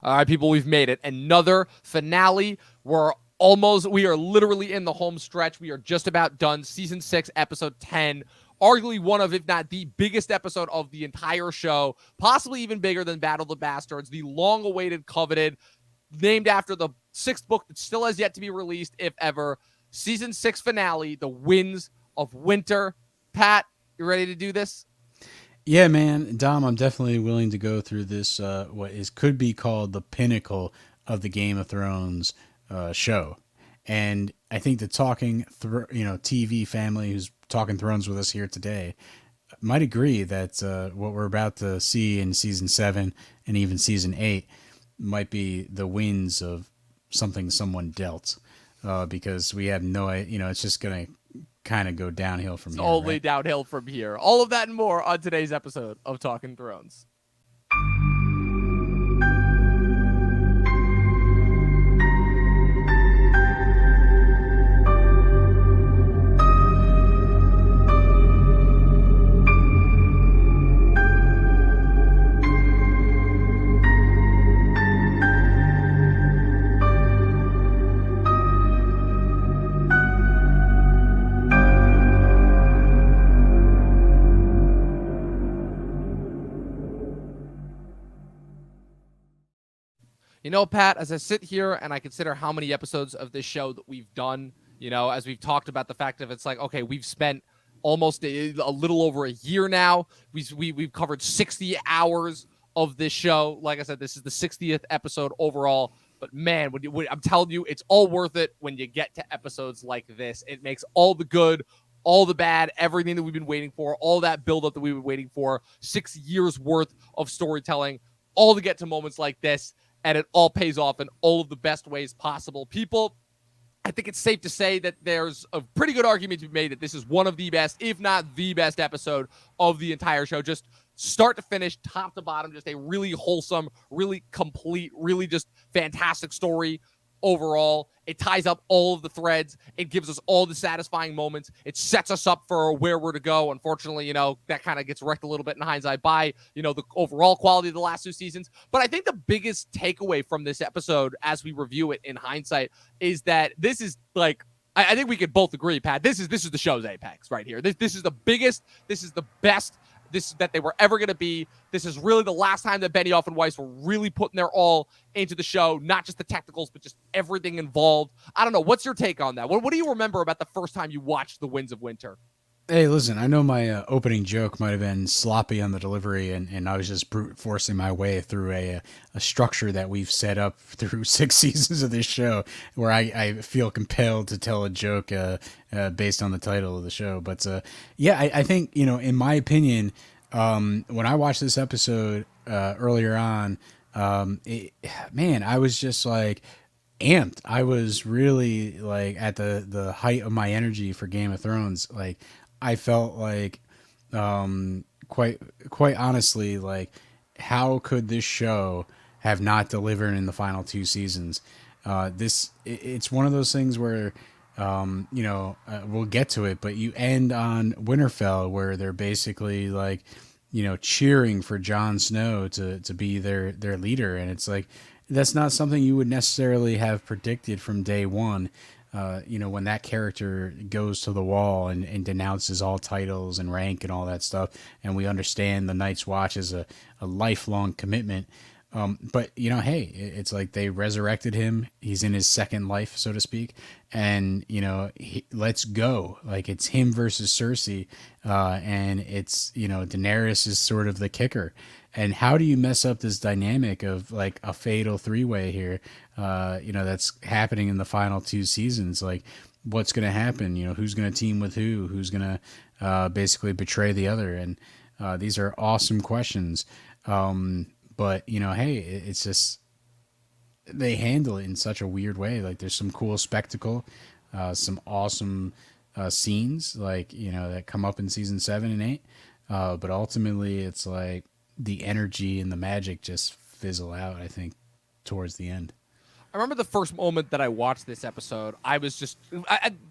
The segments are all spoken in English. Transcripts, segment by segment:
All right, people, we've made it. Another finale. We are literally in the home stretch. We are just about done. Season 6, episode 10. Arguably one of, if not the biggest episode of the entire show, possibly even bigger than Battle of the Bastards, the long-awaited Coveted, named after the 6th book that still has yet to be released, if ever. Season 6 finale, The Winds of Winter. Pat, you ready to do this? Yeah, man, Dom, I'm definitely willing to go through this. Could be called the pinnacle of the Game of Thrones show, and I think the TV family who's talking Thrones with us here today might agree that what we're about to see in season 7 and even season 8 might be the winds of something someone dealt, because we have no, it's just gonna kind of go downhill from It's here. only Right? downhill from here. All of that and more on today's episode of Talkin' Thrones. You know, Pat, as I sit here and I consider how many episodes of this show that we've done, as we've talked about the fact of it's like, okay, we've spent almost a little over a year now. We've covered 60 hours of this show. Like I said, this is the 60th episode overall. But man, I'm telling you, it's all worth it when you get to episodes like this. It makes all the good, all the bad, everything that we've been waiting for, all that buildup that we've been waiting for, 6 years worth of storytelling, all to get to moments like this. And it all pays off in all of the best ways possible. People, I think it's safe to say that there's a pretty good argument to be made that this is one of the best, if not the best episode of the entire show. Just start to finish, top to bottom, just a really wholesome, really complete, really just fantastic story overall. It ties up all of the threads. It gives us all the satisfying moments. It sets us up for where we're to go. Unfortunately, that kind of gets wrecked a little bit in hindsight by, the overall quality of the last 2 seasons. But I think the biggest takeaway from this episode as we review it in hindsight is that this is like, I think we could both agree, Pat, this is the show's apex right here. This is the biggest, this is the best that they were ever going to be. This is really the last time that Benioff and Weiss were really putting their all into the show, not just the technicals, but just everything involved. I don't know. What's your take on that? What do you remember about the first time you watched The Winds of Winter? Hey, listen, I know my opening joke might have been sloppy on the delivery, and I was just brute forcing my way through a structure that we've set up through 6 seasons of this show, where I feel compelled to tell a joke based on the title of the show. But yeah, I think, in my opinion, when I watched this episode earlier on, man, I was just like amped. I was really like at the height of my energy for Game of Thrones. Like, I felt like, quite honestly, like, how could this show have not delivered in the final 2 seasons? It's one of those things where, we'll get to it, but you end on Winterfell, where they're basically like, cheering for Jon Snow to be their leader, and it's like, that's not something you would necessarily have predicted from day one. When that character goes to the wall and denounces all titles and rank and all that stuff, and we understand the Night's Watch is a lifelong commitment. But hey, it's like they resurrected him. He's in his second life, so to speak, and let's go. Like, it's him versus Cersei, and it's Daenerys is sort of the kicker. And how do you mess up this dynamic of like a fatal 3-way here? That's happening in the final 2 seasons. Like, what's going to happen? Who's going to team with who? Who's going to basically betray the other? And these are awesome questions. But hey, it's just, they handle it in such a weird way. Like, there's some cool spectacle, some awesome scenes, like, that come up in season 7 and 8. But ultimately, it's like the energy and the magic just fizzle out, I think, towards the end. I remember the first moment that I watched this episode. I was just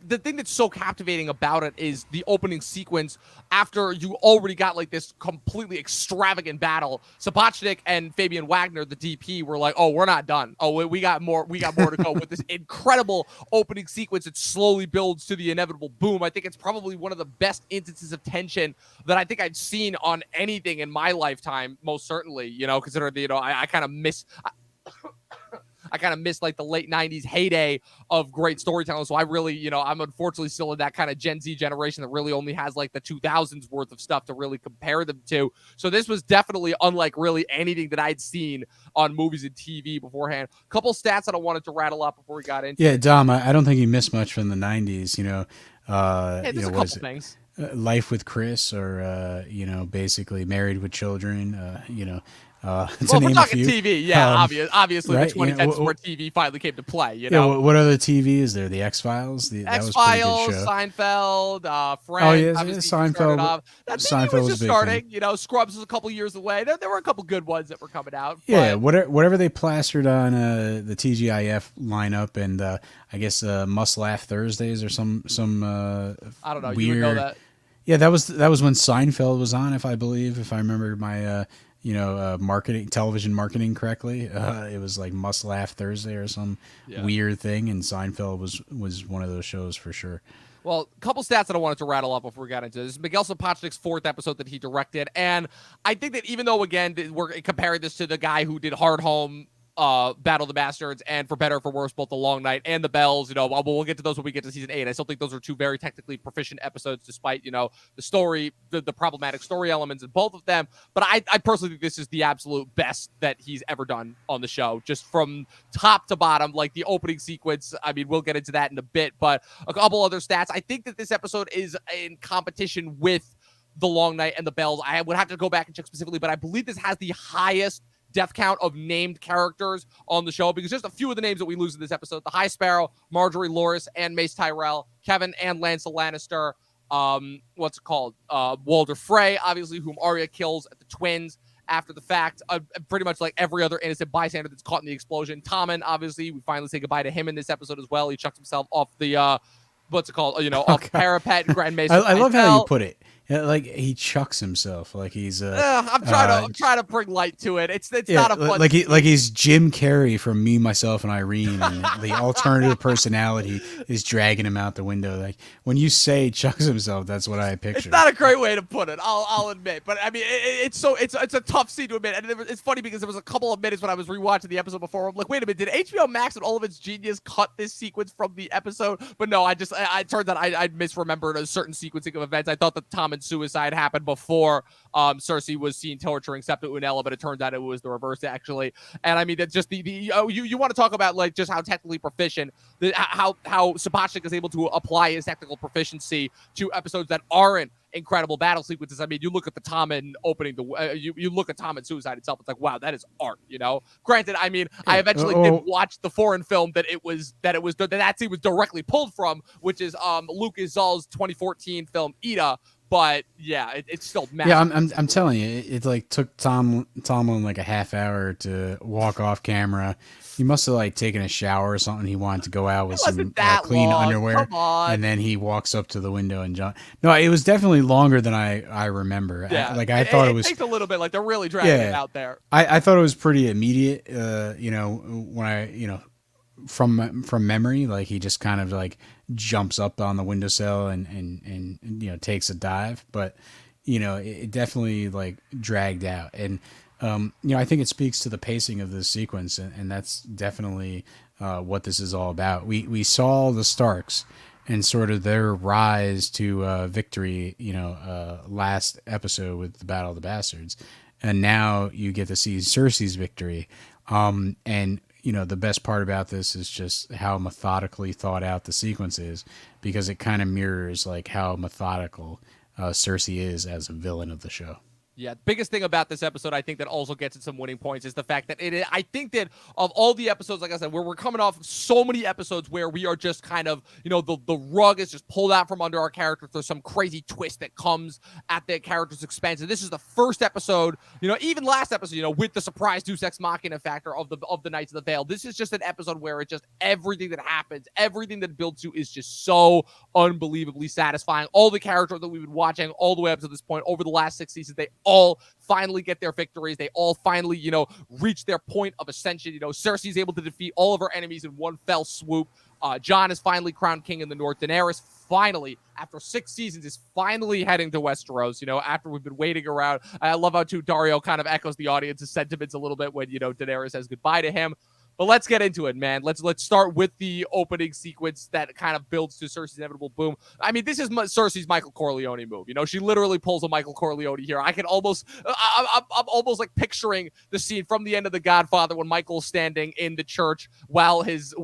the thing that's so captivating about it is the opening sequence after you already got like this completely extravagant battle. Sapochnik and Fabian Wagner, the DP, were like, "Oh, we're not done. Oh, we got more. We got more to go." With this incredible opening sequence, it slowly builds to the inevitable boom. I think it's probably one of the best instances of tension that I think I've seen on anything in my lifetime. Most certainly, considering I kind of miss. I kind of miss like the late 90s heyday of great storytelling. So I really, I'm unfortunately still in that kind of Gen Z generation that really only has like the 2000s worth of stuff to really compare them to. So this was definitely unlike really anything that I'd seen on movies and TV beforehand. Couple stats that I wanted to rattle up before we got into Yeah, it. Dom, I don't think you missed much from the 90s, Yeah, there's a couple things. Life with Chris, or basically Married with Children, to Well, if we're name a talking few. TV, yeah, obviously right, the 2010s where TV finally came to play. Yeah, what other TV is there? The X-Files? That was a pretty good X-Files, show. Seinfeld, Oh Friends, yeah, obviously started Seinfeld. off. That TV Seinfeld was was just a big thing. starting. Scrubs was a couple years away. There were a couple good ones that were coming out. Yeah, But whatever they plastered on the TGIF lineup, and I guess Must Laugh Thursdays or some I don't know. weird. You would know that. Yeah, that was when Seinfeld was on, if I remember my television marketing correctly. It was like Must Laugh Thursday or some weird thing, and Seinfeld was one of those shows for sure. Well, a couple stats that I wanted to rattle up before we got into this. This is Miguel Sapochnik's 4th episode that he directed, and I think that even though, again, we're comparing this to the guy who did Hard Home, Battle of the Bastards, and For Better or For Worse, both The Long Night and The Bells, we'll get to those when we get to season 8. I still think those are two very technically proficient episodes, despite, the story, the problematic story elements in both of them. But I personally think this is the absolute best that he's ever done on the show, just from top to bottom. Like the opening sequence, I mean, we'll get into that in a bit, but a couple other stats. I think that this episode is in competition with The Long Night and The Bells. I would have to go back and check specifically, but I believe this has the highest death count of named characters on the show, because just a few of the names that we lose in this episode: the High Sparrow, Marjorie Loris, and Mace Tyrell, Kevin and Lancel Lannister, Walder Frey, obviously, whom Arya kills at the Twins after the fact, pretty much like every other innocent bystander that's caught in the explosion. Tommen, obviously, we finally say goodbye to him in this episode as well. He chucks himself off the off the parapet. Grand Maester. I love how you put it. Yeah, like he chucks himself, like he's. I'm trying to bring light to it. It's not a fun. Like he's Jim Carrey from Me, Myself, and Irene, and the alternative personality is dragging him out the window. Like when you say chucks himself, that's what I picture. It's not a great way to put it. I'll admit, but I mean, it's a tough scene to admit, and it's funny because there was a couple of minutes when I was rewatching the episode before. I'm like, wait a minute, did HBO Max and all of its genius cut this sequence from the episode? But no, I turned out I misremembered a certain sequencing of events. I thought that Tommen's suicide happened before Cersei was seen torturing Sept Unella, but it turned out it was the reverse actually. And I mean, that's just you want to talk about like just how technically proficient, how Sapochnik is able to apply his technical proficiency to episodes that aren't incredible battle sequences. I mean, you look at the Tommen opening you look at Tommen's suicide itself. It's like, wow, that is art. Granted, I mean, I eventually did watch the foreign film that scene was directly pulled from, which is Lucas Zoll's 2014 film Ida. But yeah, it's still massive. Yeah, I'm telling you, it like took Tommen like a half hour to walk off camera. He must have like taken a shower or something. He wanted to go out with some clean underwear, and then he walks up to the window and jump. No, it was definitely longer than I remember. Yeah, I thought it was. It takes a little bit. Like they're really dragging it out there. I thought it was pretty immediate. When I from memory, like he just kind of like jumps up on the windowsill and takes a dive, but it definitely like dragged out, and I think it speaks to the pacing of this sequence, and that's definitely what this is all about. We saw the Starks and sort of their rise to victory, last episode with the Battle of the Bastards, and now you get to see Cersei's victory, and the best part about this is just how methodically thought out the sequence is, because it kind of mirrors like how methodical Cersei is as a villain of the show. Yeah, the biggest thing about this episode, I think, that also gets it some winning points is the fact that I think that of all the episodes, like I said, where we're coming off of so many episodes where we are just kind of, the rug is just pulled out from under our characters. There's some crazy twist that comes at the character's expense. And this is the first episode, even last episode, with the surprise Deus Ex Machina factor of the Knights of the Vale. This is just an episode where it just, everything that happens, everything that it builds to is just so unbelievably satisfying. All the characters that we've been watching all the way up to this point over the last 6 seasons, they all finally get their victories. They all finally, reach their point of ascension. Cersei's able to defeat all of her enemies in one fell swoop. Jon is finally crowned king in the north. Daenerys finally, after 6 seasons, is finally heading to Westeros, after we've been waiting around. I love how, too, Dario kind of echoes the audience's sentiments a little bit when, Daenerys says goodbye to him. But let's get into it, man. Let's start with the opening sequence that kind of builds to Cersei's inevitable boom. I mean, this is Cersei's Michael Corleone move. She literally pulls a Michael Corleone here. I can almost, I'm almost like picturing the scene from the end of The Godfather when Michael's standing in the church while his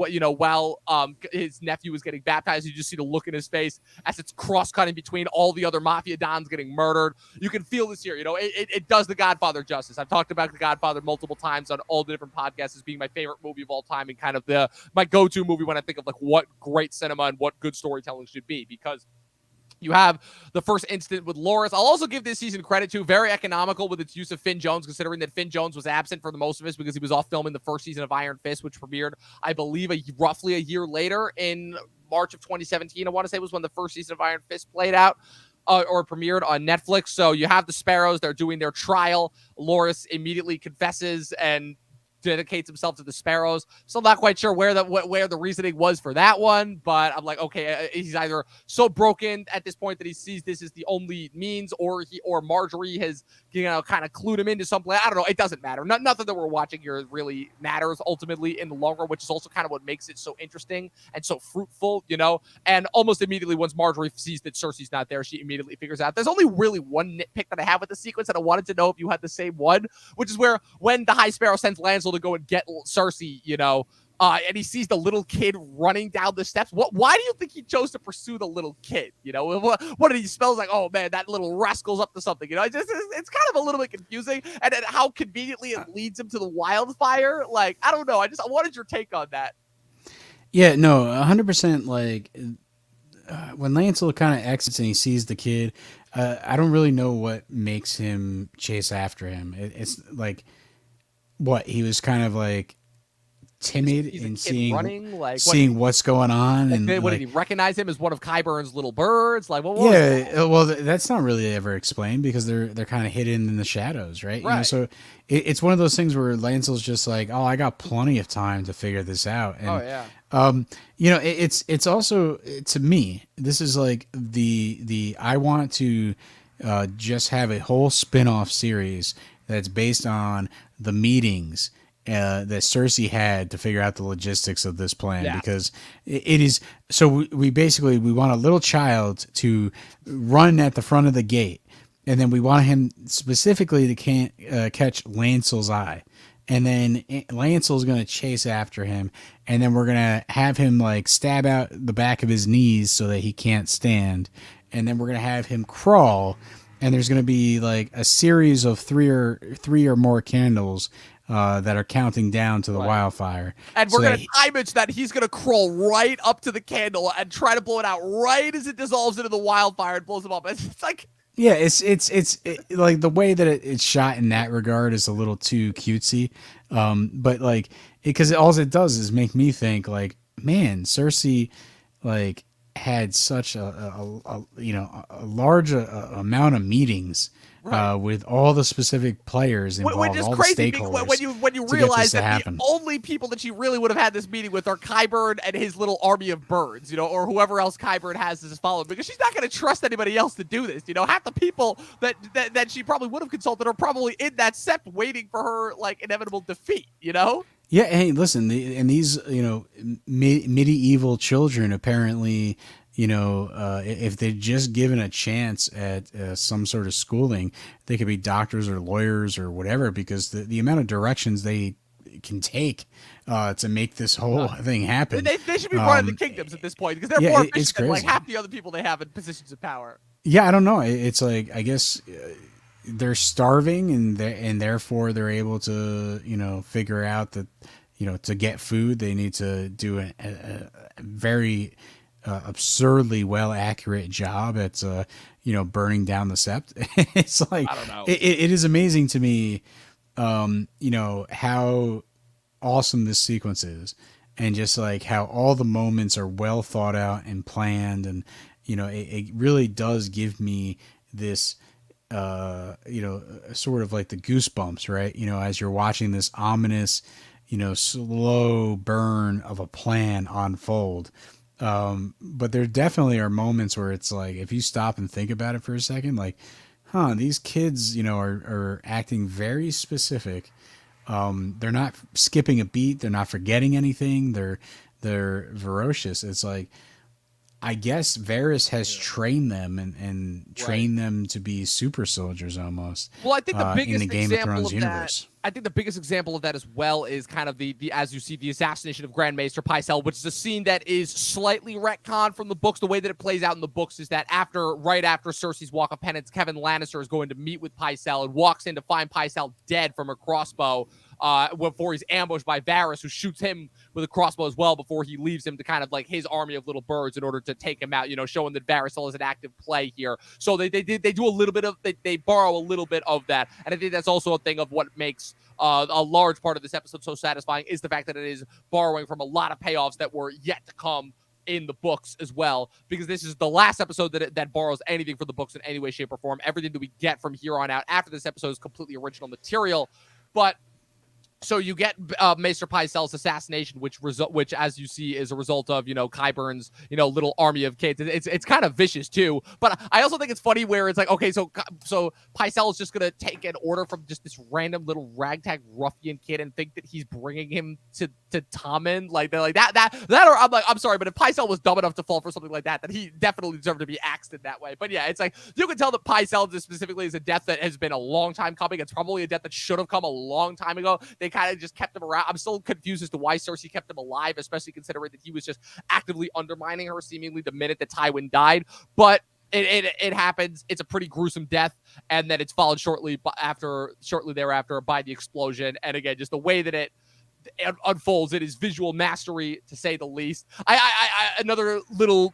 nephew is getting baptized. You just see the look in his face as it's cross-cutting between all the other mafia dons getting murdered. You can feel this here. It does The Godfather justice. I've talked about The Godfather multiple times on all the different podcasts as being my favorite movie of all time and kind of my go-to movie when I think of like what great cinema and what good storytelling should be, because you have the first incident with Loras. I'll also give this season credit to very economical with its use of Finn Jones, considering that Finn Jones was absent for the most of this because he was off filming the first season of Iron Fist, which premiered, I believe, roughly a year later in March of 2017. I want to say was when the first season of Iron Fist played out. Or premiered on Netflix. So you have the Sparrows. They're doing their trial. Loras immediately confesses and dedicates himself to the Sparrows. Still not quite sure where the reasoning was for that one, but I'm like, okay, he's either so broken at this point that he sees this as the only means, or Marjorie has kind of clued him into something. I don't know. It doesn't matter. Nothing that we're watching here really matters ultimately in the long run, which is also kind of what makes it so interesting and so fruitful, And almost immediately, once Marjorie sees that Cersei's not there, she immediately figures out. There's only really one nitpick that I have with the sequence, and I wanted to know if you had the same one, which is where when the High Sparrow sends Lancel to go and get Cersei, and he sees the little kid running down the steps. Why do you think he chose to pursue the little kid? What did he smell? Like, oh man, that little rascal's up to something. It's kind of a little bit confusing, and then how conveniently it leads him to the wildfire. Like, I don't know. I wanted your take on that. Yeah, no, 100%. Like when Lancel kind of exits and he sees the kid, I don't really know what makes him chase after him. It's like, what, he was kind of like timid in seeing what's going on, like, and what did he recognize him as one of Qyburn's little birds? Like, what? Well, that's not really ever explained because they're kind of hidden in the shadows, right? Right. So it's one of those things where Lancel's just like, oh, I got plenty of time to figure this out. And, it's also, to me, this is like the I want to just have a whole spin-off series that's based on the meetings that Cersei had to figure out the logistics of this plan, because it is so we want a little child to run at the front of the gate, and then we want him specifically to catch Lancel's eye, and then Lancel's going to chase after him, and then we're going to have him like stab out the back of his knees so that he can't stand, and then we're going to have him crawl. And there's going to be like a series of three or more candles that are counting down to the wildfire. And we're going to time it that he's going to crawl right up to the candle and try to blow it out right as it dissolves into the wildfire and blows him up. It's like... Yeah, it's like the way that it's shot in that regard is a little too cutesy. But like, because all it does is make me think like, man, Cersei, like, had such a large amount of meetings with all the specific players involved, which is all crazy the stakeholders. when you realize that the only people that she really would have had this meeting with are Qyburn and his little army of birds, or whoever else Qyburn has as following, because she's not going to trust anybody else to do this. Half the people that she probably would have consulted are probably in that sept waiting for her like inevitable defeat. Yeah, hey, listen, these medieval children apparently, if they're just given a chance at some sort of schooling, they could be doctors or lawyers or whatever, because the amount of directions they can take to make this whole thing happen. They should be part of the kingdoms at this point, because they're more efficient than like half the other people they have in positions of power. Yeah, I don't know. It's like, I guess... they're starving, and therefore they're able to, figure out that, to get food they need to do a very absurdly well accurate job at burning down the sept. It's like I don't know. it is amazing to me, how awesome this sequence is, and just like how all the moments are well thought out and planned, and it really does give me this sort of like the goosebumps, right? As you're watching this ominous, slow burn of a plan unfold. But there definitely are moments where it's like, if you stop and think about it for a second, like, these kids, are acting very specific. They're not skipping a beat. They're not forgetting anything. They're ferocious. It's like, I guess Varys has trained them and trained them to be super soldiers almost. Well, I think the biggest in the Game of example Thrones of universe. that, I think the biggest example of that as well is kind of the as you see the assassination of Grand Maester Pycelle, which is a scene that is slightly retconned from the books. The way that it plays out in the books is that right after Cersei's walk of penance, Kevin Lannister is going to meet with Pycelle and walks in to find Pycelle dead from a crossbow. Before he's ambushed by Varys, who shoots him with a crossbow as well before he leaves him to kind of like his army of little birds in order to take him out, showing that Varys still is an active play here. So they do a little bit of, they borrow a little bit of that. And I think that's also a thing of what makes a large part of this episode so satisfying, is the fact that it is borrowing from a lot of payoffs that were yet to come in the books as well, because this is the last episode that borrows anything from the books in any way, shape, or form. Everything that we get from here on out after this episode is completely original material. But so you get Maester Pycelle's assassination, which, as you see, is a result of Qyburn's little army of kids. It's kind of vicious too. But I also think it's funny where it's like, okay, so Pycelle is just gonna take an order from just this random little ragtag ruffian kid and think that he's bringing him to Tommen, like they're like that. Or I'm sorry, but if Pycelle was dumb enough to fall for something like that, then he definitely deserved to be axed in that way. But yeah, it's like you can tell that Pycelle specifically is a death that has been a long time coming. It's probably a death that should have come a long time ago. They kind of just kept him around. I'm still confused as to why Cersei kept him alive, especially considering that he was just actively undermining her seemingly the minute that Tywin died. But it happens. It's a pretty gruesome death, and then it's followed shortly thereafter by the explosion. And again, just the way that it unfolds, it is visual mastery to say the least. Another little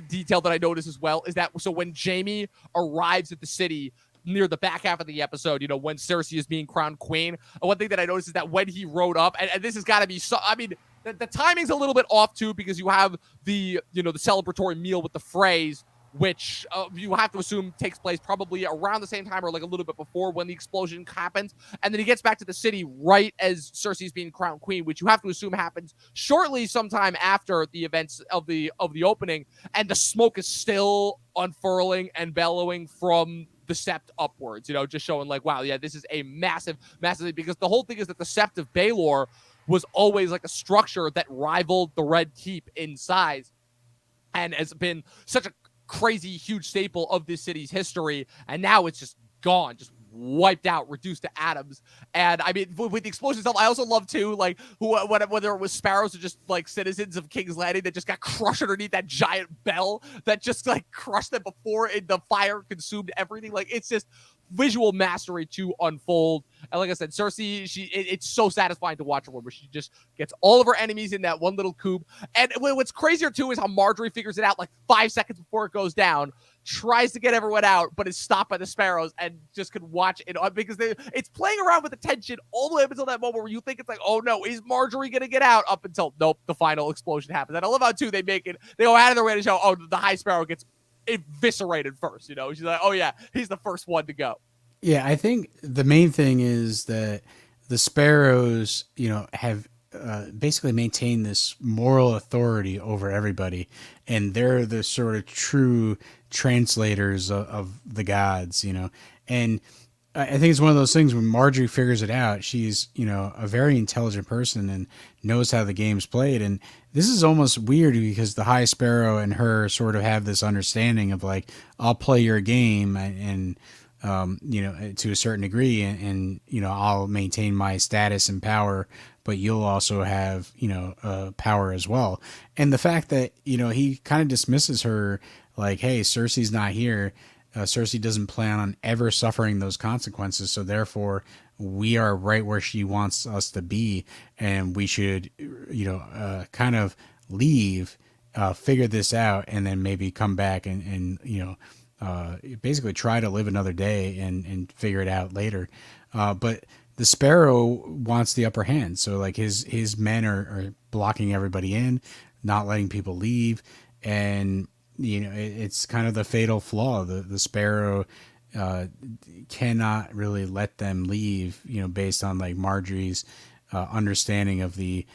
detail that I noticed as well is that so when Jaime arrives at the city near the back half of the episode, when Cersei is being crowned queen, one thing that I noticed is that when he rode up, and this has got to be so, I mean, the timing's a little bit off too, because you have the celebratory meal with the Freys, which you have to assume takes place probably around the same time or like a little bit before when the explosion happens. And then he gets back to the city right as Cersei's being crowned queen, which you have to assume happens shortly sometime after the events of the opening. And the smoke is still unfurling and bellowing from the sept upwards, just showing like, wow, yeah, this is a massive thing, because the whole thing is that the sept of Baelor was always like a structure that rivaled the Red Keep in size and has been such a crazy huge staple of this city's history, and now it's just gone, just wiped out, reduced to atoms. And I mean, with the explosion itself, I also love too, like whether it was sparrows or just like citizens of King's Landing that just got crushed underneath that giant bell that just like crushed them before the fire consumed everything. Like, it's just visual mastery to unfold. And like I said, Cersei, it's so satisfying to watch her where she just gets all of her enemies in that one little coop. And what's crazier too is how Marjorie figures it out like 5 seconds before it goes down, tries to get everyone out, but is stopped by the sparrows, and just can watch it because it's playing around with the tension all the way up until that moment where you think it's like, oh no, is Marjorie gonna get out? Up until nope, the final explosion happens. And I love how too they go out of their way to show, oh, the High Sparrow gets eviscerated first. She's like, oh yeah, he's the first one to go. Yeah, I think the main thing is that the sparrows, have basically maintained this moral authority over everybody, and they're the sort of true translators of the gods, And I think it's one of those things when Marjorie figures it out. She's, a very intelligent person and knows how the game's played. And this is almost weird because the High Sparrow and her sort of have this understanding of like, I'll play your game and to a certain degree, and I'll maintain my status and power, but you'll also have, power as well. And the fact that, he kind of dismisses her like, hey, Cersei's not here. Cersei doesn't plan on ever suffering those consequences. So therefore, we are right where she wants us to be, and we should, kind of leave, figure this out, and then maybe come back and basically try to live another day and figure it out later. But the Sparrow wants the upper hand, so like his men are blocking everybody in, not letting people leave, and it's kind of the fatal flaw. The Sparrow cannot really let them leave, based on like Marjorie's understanding of the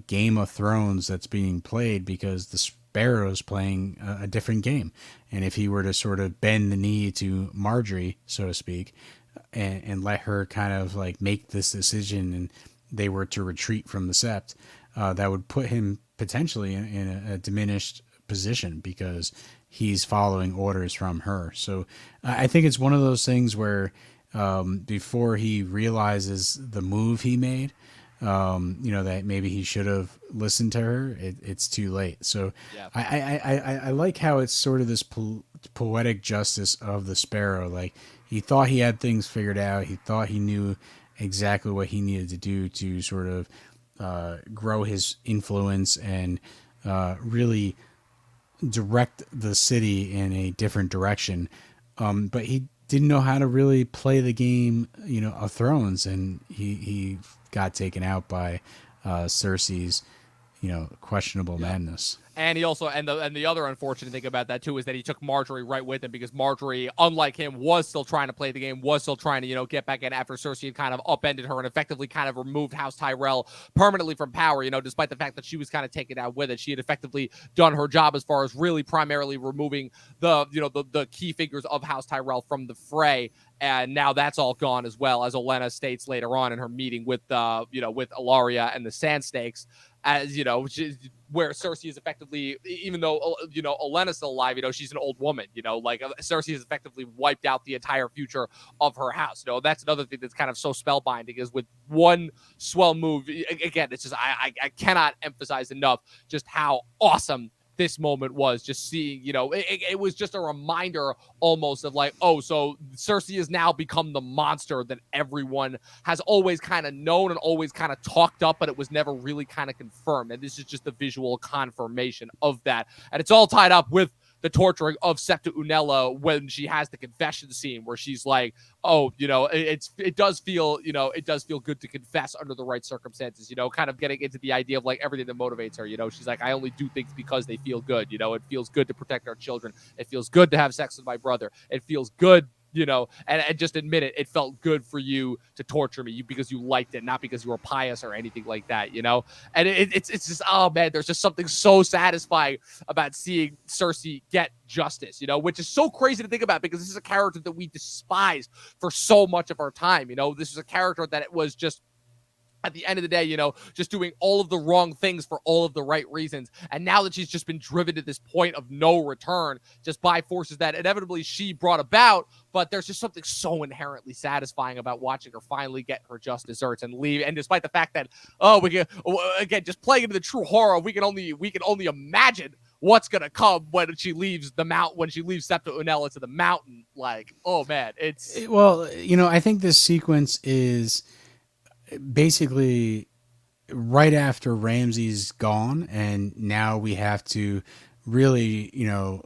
Game of Thrones that's being played, because the Sparrow's playing a different game. And if he were to sort of bend the knee to Marjorie, so to speak, and let her kind of like make this decision, and they were to retreat from the sept, that would put him potentially in a diminished position, because he's following orders from her. So I think it's one of those things where before he realizes the move he made, that maybe he should have listened to her, it's too late. So Yeah. I like how it's sort of this poetic justice of the Sparrow. Like, he thought he had things figured out. He thought he knew exactly what he needed to do to sort of grow his influence and really direct the city in a different direction. But he didn't know how to really play the game, of Thrones, and he got taken out by Cersei's, questionable madness. And he also, and the other unfortunate thing about that too is that he took Marjorie right with him, because Marjorie, unlike him, was still trying to play the game, was still trying to, get back in after Cersei had kind of upended her and effectively kind of removed House Tyrell permanently from power, despite the fact that she was kind of taken out with it. She had effectively done her job as far as really primarily removing the key figures of House Tyrell from the fray. And now that's all gone, as well, as Olenna states later on in her meeting with with Ilaria and the Sand Snakes, as where Cersei is effectively, even though Olenna's still alive, she's an old woman. Like, Cersei has effectively wiped out the entire future of her house. That's another thing that's kind of so spellbinding, is with one swell move. Again, it's just I cannot emphasize enough just how awesome this moment was. Just seeing, it was just a reminder almost of like, oh, so Cersei has now become the monster that everyone has always kind of known and always kind of talked up, but it was never really kind of confirmed. And this is just the visual confirmation of that. And it's all tied up with the torturing of Septa Unella when she has the confession scene where she's like, oh, it does feel good to confess under the right circumstances, kind of getting into the idea of like everything that motivates her. She's like, I only do things because they feel good. It feels good to protect our children. It feels good to have sex with my brother. It feels good, and just admit it. It felt good for you to torture me because you liked it, not because you were pious or anything like that, And it's just, oh man, there's just something so satisfying about seeing Cersei get justice, which is so crazy to think about, because this is a character that we despised for so much of our time. This is a character that it was just, at the end of the day, just doing all of the wrong things for all of the right reasons. And now that she's just been driven to this point of no return, just by forces that inevitably she brought about, but there's just something so inherently satisfying about watching her finally get her just desserts and leave. And despite the fact that, we can, again, just playing into the true horror, we can only imagine what's gonna come when she leaves the mount, when she leaves Septa Unella to the mountain. Like, oh man, I think this sequence is basically right after Ramsay's gone, and now we have to really,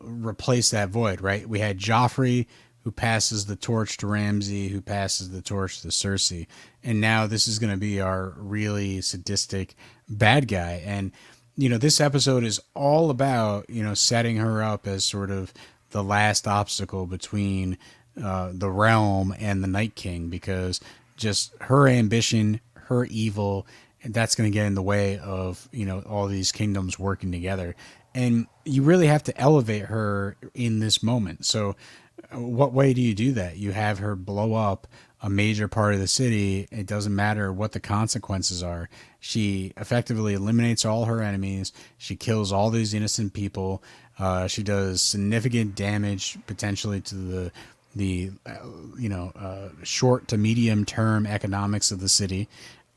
replace that void, right? We had Joffrey, who passes the torch to Ramsay, who passes the torch to Cersei, and now this is going to be our really sadistic bad guy. And this episode is all about setting her up as sort of the last obstacle between the realm and the Night King, because just her ambition, her evil, and that's going to get in the way of all these kingdoms working together. And you really have to elevate her in this moment. So what way do you do that? You have her blow up a major part of the city. It doesn't matter what the consequences are. She effectively eliminates all her enemies. She kills all these innocent people. She does significant damage potentially to the short to medium term economics of the city.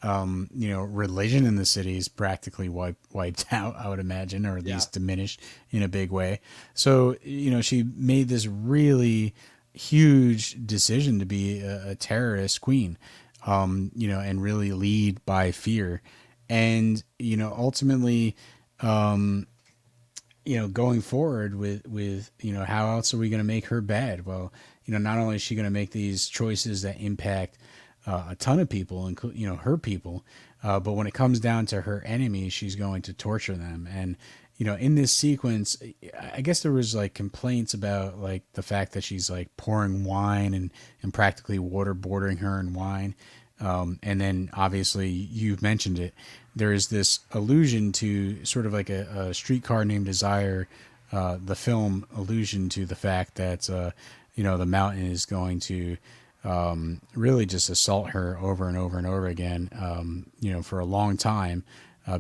religion in the city is practically wiped out, I would imagine, or at Yeah. least diminished in a big way. So, she made this really huge decision to be a terrorist queen, and really lead by fear. And, ultimately, going forward with how else are we going to make her bad? Well, not only is she going to make these choices that impact a ton of people, including her people, but when it comes down to her enemies, she's going to torture them. And in this sequence, I guess there was like complaints about like the fact that she's like pouring wine and practically waterboarding her in wine. And then obviously you've mentioned it. There is this allusion to sort of like a streetcar named Desire, the film allusion to the fact that, the mountain is going to really just assault her over and over and over again, for a long time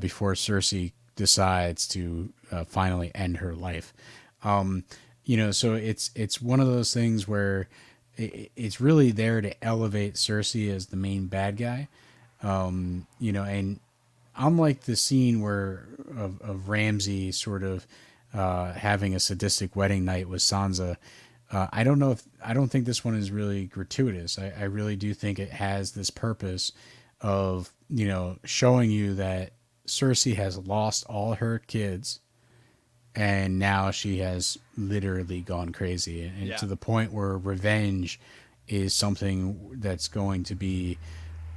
before Cersei decides to finally end her life. So it's one of those things where it's really there to elevate Cersei as the main bad guy. And unlike the scene where of Ramsay sort of having a sadistic wedding night with Sansa, I don't think this one is really gratuitous. I really do think it has this purpose of showing you that Cersei has lost all her kids, and now she has literally gone crazy, and Yeah. to the point where revenge is something that's going to be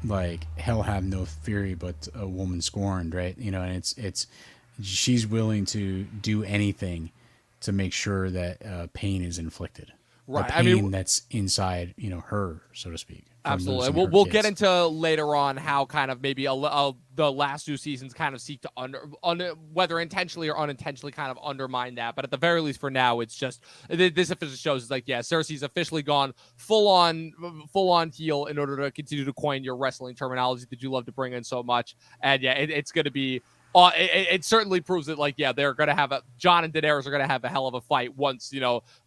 like hell have no fury but a woman scorned, right? And it's she's willing to do anything to make sure that pain is inflicted, the Right. I mean, pain that's inside her, so to speak, from absolutely. losing We'll her we'll get kids. into later on how kind of maybe the last two seasons kind of seek to whether intentionally or unintentionally kind of undermine that. But at the very least, for now, it's just this officially shows it's like, yeah, Cersei's officially gone full on heel in order to continue to coin your wrestling terminology that you love to bring in so much. And yeah, it's going to be. It certainly proves that, like, yeah, they're going to have Jon and Daenerys are going to have a hell of a fight once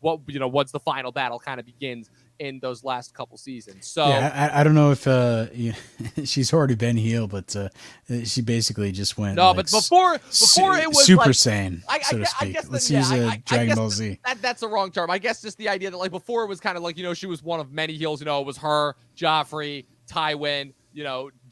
once the final battle kind of begins in those last couple seasons. So Yeah, I don't know if she's already been healed, but she basically just went no, like but before it was Super like Saiyan, so to I speak. guess that Let's yeah, use I Dragon guess Ball Z. that's the wrong term. I guess just the idea that like before it was kind of like she was one of many heels. It was her, Joffrey, Tywin,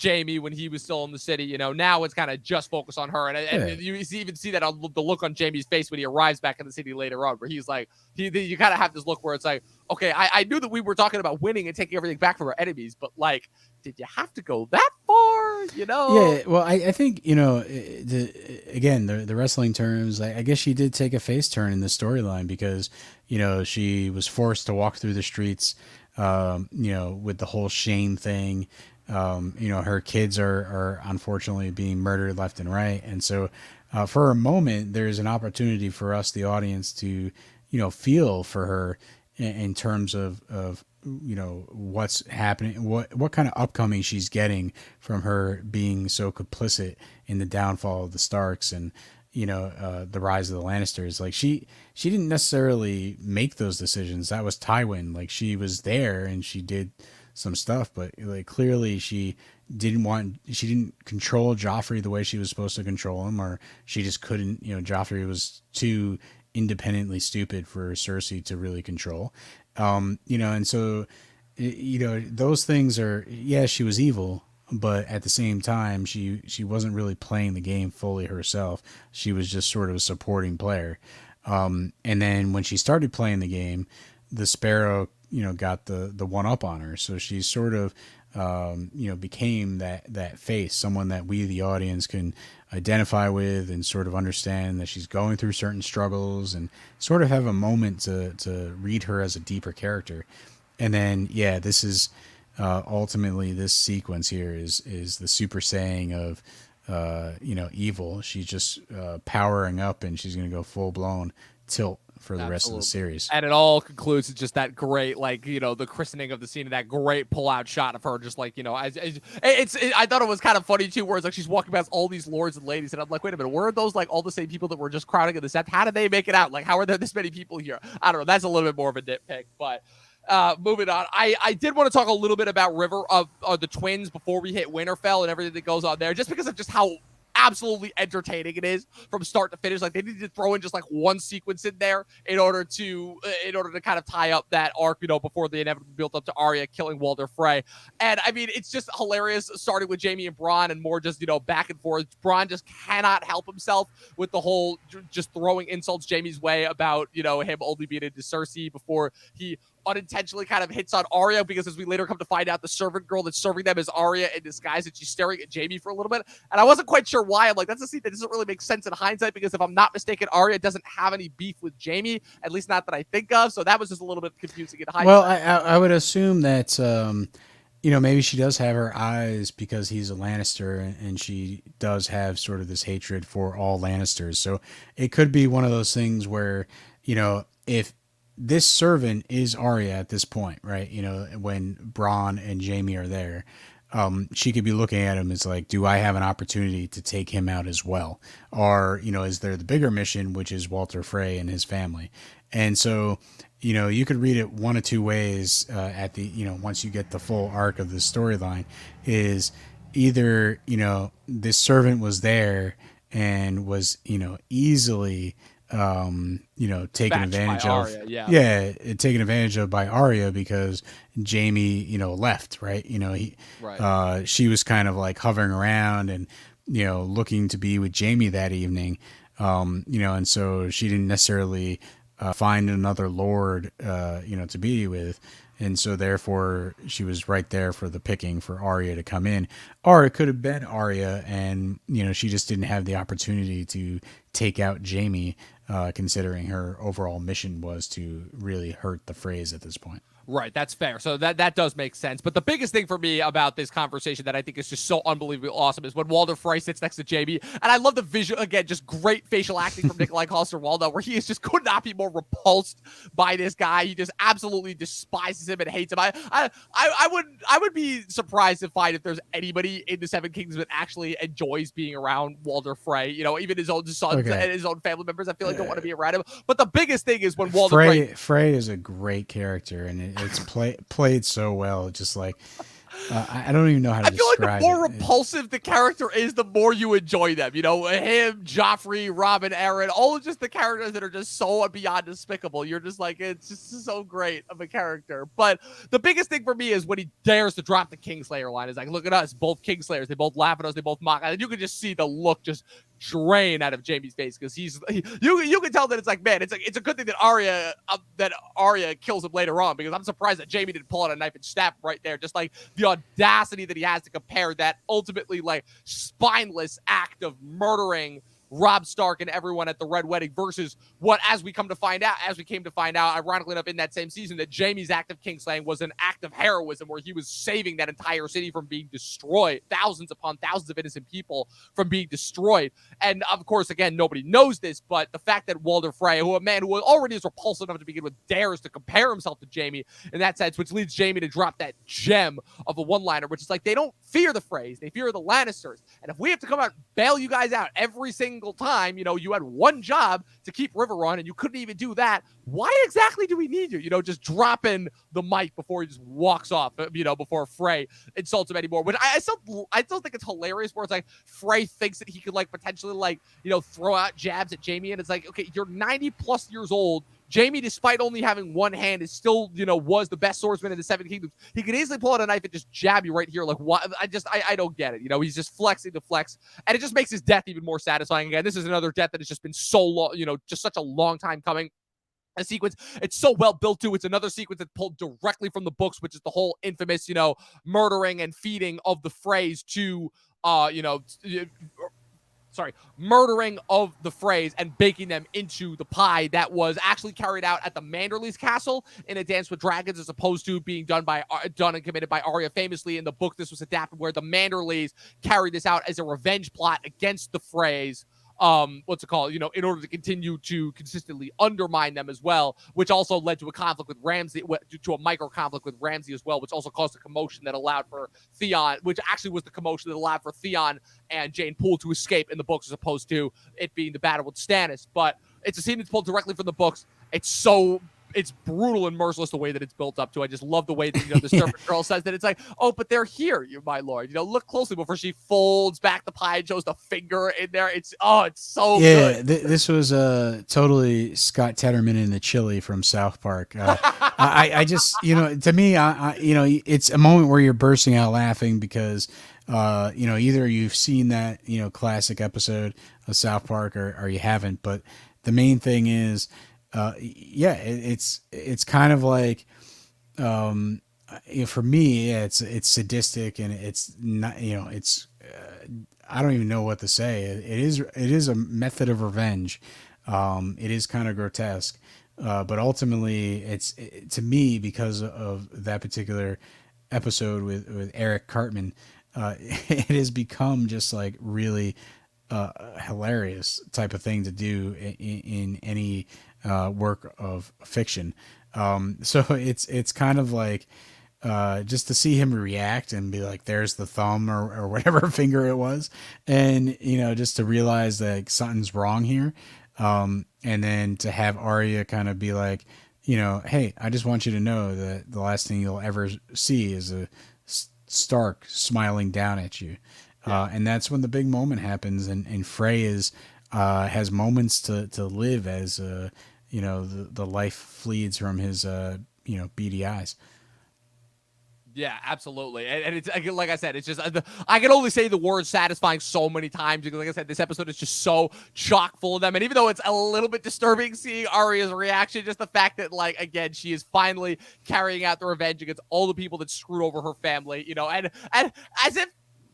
Jaime when he was still in the city. Now it's kind of just focused on her, and Yeah. you even see that on the look on Jaime's face when he arrives back in the city later on, where he's like you kind of have this look where it's like, okay, I knew that we were talking about winning and taking everything back from our enemies, but like, did you have to go that far? Yeah, well, I think again the wrestling terms. I guess she did take a face turn in the storyline because she was forced to walk through the streets, with the whole shame thing. Her kids are unfortunately being murdered left and right, and so for a moment there's an opportunity for us, the audience, to feel for her in terms of what's happening, what kind of upcoming she's getting from her being so complicit in the downfall of the Starks and the rise of the Lannisters. Like she didn't necessarily make those decisions. That was Tywin. Like she was there and she did some stuff, but like clearly she didn't control Joffrey the way she was supposed to control him, or she just couldn't. Joffrey was too independently stupid for Cersei to really control. And so those things are, yeah, she was evil, but at the same time she wasn't really playing the game fully herself. She was just sort of a supporting player. And then when she started playing the game, the Sparrow got the one up on her, so she sort of became that face, someone that we, the audience, can identify with and sort of understand that she's going through certain struggles and sort of have a moment to read her as a deeper character. And then, yeah, this is ultimately, this sequence here is the super saying of evil. She's just powering up, and she's going to go full blown tilt for the rest of the series. And it all concludes with just that great, like, the christening of the scene and that great pull-out shot of her just like, I thought it was kind of funny too, where it's like she's walking past all these lords and ladies, and I'm like, wait a minute, were those like all the same people that were just crowding in the set? How did they make it out? Like, how are there this many people here? I don't know. That's a little bit more of a nitpick, but Moving on. I did want to talk a little bit about River of the twins before we hit Winterfell and everything that goes on there, just because of just how absolutely entertaining it is from start to finish. Like they need to throw in just like one sequence in there in order to kind of tie up that arc, before the inevitable build up to Arya killing Walder Frey. And I mean, it's just hilarious, starting with Jaime and Bran and more just back and forth. Bran just cannot help himself with the whole just throwing insults Jaime's way about him only being into Cersei before he unintentionally kind of hits on Arya, because as we later come to find out, the servant girl that's serving them is Arya in disguise, and she's staring at Jaime for a little bit. And I wasn't quite sure why. I'm like, that's a scene that doesn't really make sense in hindsight, because if I'm not mistaken, Arya doesn't have any beef with Jaime, at least not that I think of. So that was just a little bit confusing in hindsight. Well, I would assume that maybe she does have her eyes because he's a Lannister, and she does have sort of this hatred for all Lannisters. So it could be one of those things where if this servant is Arya at this point, right? When Bronn and Jaime are there, she could be looking at him as like, do I have an opportunity to take him out as well? Or, is there the bigger mission, which is Walder Frey and his family? And so, you could read it one of two ways at the, once you get the full arc of the storyline, is either, this servant was there and was, easily taken advantage of. Arya, taken advantage of by Arya because Jaime, left, right? She was kind of like hovering around and, looking to be with Jaime that evening. And so she didn't necessarily find another lord, to be with. And so therefore she was right there for the picking for Arya to come in. Or it could have been Arya and, she just didn't have the opportunity to take out Jaime, considering her overall mission was to really hurt the Freys at this point. Right, that's fair. So that does make sense. But the biggest thing for me about this conversation that I think is just so unbelievably awesome is when Walder Frey sits next to Jaime. And I love the visual, again, just great facial acting from Nikolai Coster-Waldau, where he is just could not be more repulsed by this guy. He just absolutely despises him and hates him. I would be surprised to find if there's anybody in the Seven Kingdoms that actually enjoys being around Walder Frey. Even his own sons and his own family members, I feel like don't want to be around him. But the biggest thing is when Walder Frey is a great character, and it's played so well. Just like I don't even know how to describe it. I feel like the more repulsive the character is, the more you enjoy them. Him, Joffrey, Robin, Aaron, all of just the characters that are just so beyond despicable. You're just like, it's just so great of a character. But the biggest thing for me is when he dares to drop the Kingslayer line. It's like, look at us, both Kingslayers. They both laugh at us. They both mock us. And you can just see the look just drain out of Jaime's face, because you can tell that it's like, man, it's a good thing that Arya kills him later on, because I'm surprised that Jaime didn't pull out a knife and stab right there. Just like the audacity that he has to compare that ultimately like spineless act of murdering Robb Stark and everyone at the Red Wedding versus what, as we came to find out, ironically enough, in that same season, that Jaime's act of kingslaying was an act of heroism, where he was saving that entire city from being destroyed, thousands upon thousands of innocent people from being destroyed. And of course, again, nobody knows this, but the fact that Walder Frey, a man who already is repulsive enough to begin with, dares to compare himself to Jaime in that sense, which leads Jaime to drop that gem of a one-liner, which is like, they don't fear the Freys, they fear the Lannisters. And if we have to come out and bail you guys out every single time, you had one job to keep River on and you couldn't even do that, why exactly do we need you? Just dropping the mic before he just walks off, before Frey insults him anymore. Which I still think it's hilarious, where it's like Frey thinks that he could like potentially like, throw out jabs at Jaime, and it's like, okay, you're 90 plus years old. Jaime, despite only having one hand, is still, was the best swordsman in the Seven Kingdoms. He could easily pull out a knife and just jab you right here. Like, what? I don't get it. He's just flexing to flex, and it just makes his death even more satisfying. Again, this is another death that has just been so long, just such a long time coming. A sequence, it's so well built too. It's another sequence that's pulled directly from the books, which is the whole infamous, murdering and feeding of the Freys to, murdering of the Freys and baking them into the pie that was actually carried out at the Manderley's castle in A Dance with Dragons, as opposed to being done and committed by Arya. Famously, in the book, this was adapted where the Manderleys carried this out as a revenge plot against the Freys. In order to continue to consistently undermine them as well, which also led to a conflict with Ramsay, to a micro conflict with Ramsay as well, which also caused a commotion that allowed for Theon, which actually was the commotion that allowed for Theon and Jane Poole to escape in the books, as opposed to it being the battle with Stannis. But it's a scene that's pulled directly from the books. It's so it's brutal and merciless the way that it's built up to. I just love the way that, the servant girl says that it's like, oh, but they're here, my lord. Look closely before she folds back the pie and shows the finger in there. It's so good. This was totally Scott Tedderman in the chili from South Park. I just, to me, it's a moment where you're bursting out laughing because, either you've seen that, classic episode of South Park or you haven't. But the main thing is, it's kind of like, for me, it's sadistic and it's not, it's, I don't even know what to say. It is a method of revenge. It is kind of grotesque, but ultimately, to me, because of that particular episode with Eric Cartman, it has become just like really hilarious type of thing to do in any work of fiction. So it's kind of like. Just to see him react and be like, there's the thumb or whatever finger it was. And, just to realize that something's wrong here. And then to have Arya kind of be like, hey, I just want you to know that the last thing you'll ever see is a Stark smiling down at you. And that's when the big moment happens. And Frey has moments to live as, the life flees from his, beady eyes. Yeah, absolutely. And it's like I said, it's just I can only say the word satisfying so many times because, like I said, this episode is just so chock full of them. And even though it's a little bit disturbing seeing Arya's reaction, just the fact that, like, again, she is finally carrying out the revenge against all the people that screwed over her family, and as if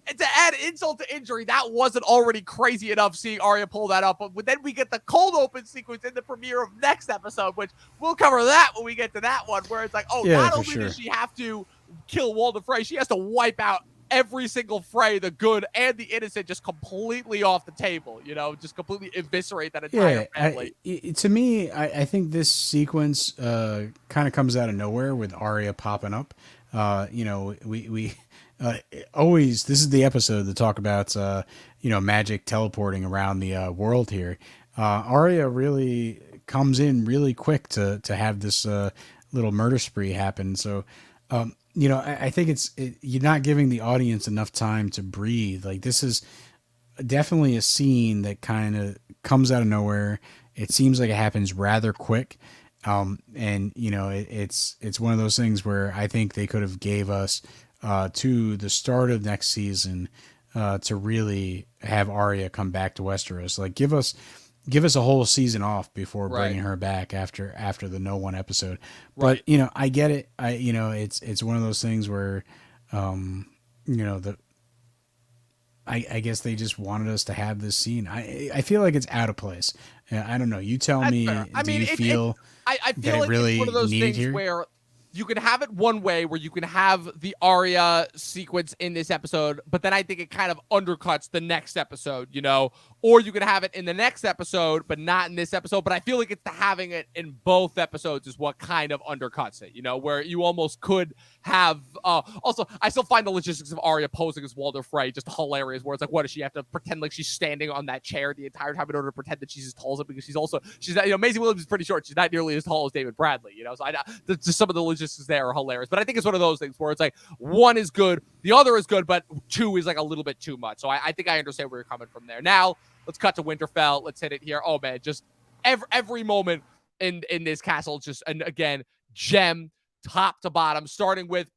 to add insult to injury, that wasn't already crazy enough seeing Arya pull that up. But then we get the cold open sequence in the premiere of next episode, which we'll cover that when we get to that one, where it's like, not only does she have to kill Walder Frey, she has to wipe out every single Frey, the good and the innocent, just completely off the table, just completely eviscerate that entire family. To me, I think this sequence kind of comes out of nowhere with Arya popping up. We always, this is the episode to talk about, magic teleporting around the world here. Arya really comes in really quick to have this little murder spree happen. So, I think you're not giving the audience enough time to breathe. Like, this is definitely a scene that kind of comes out of nowhere. It seems like it happens rather quick. And it's one of those things where I think they could have gave us to the start of next season to really have Arya come back to Westeros. Like, give us a whole season off before bringing her back after the No One episode. But I get it. It's one of those things where I guess they just wanted us to have this scene. I feel like it's out of place. I don't know. You tell me. I do you feel I feel that like it really it's one of those needed things here? where you can have it one way, where you can have the Arya sequence in this episode, but then I think it kind of undercuts the next episode, or you can have it in the next episode, but not in this episode. But I feel like it's the having it in both episodes is what kind of undercuts it, where you almost could have, also, I still find the logistics of Arya posing as Walder Frey just hilarious, where it's like, what does she have to pretend like she's standing on that chair the entire time in order to pretend that she's as tall as him, because she's not, Maisie Williams is pretty short. She's not nearly as tall as David Bradley, so just some of the logistics there are hilarious. But I think it's one of those things where it's like one is good, the other is good, but two is like a little bit too much. So I think I understand where you're coming from there. Now let's cut to Winterfell. Let's hit it here. Oh man, just every moment in this castle, just, and again, gem top to bottom, starting with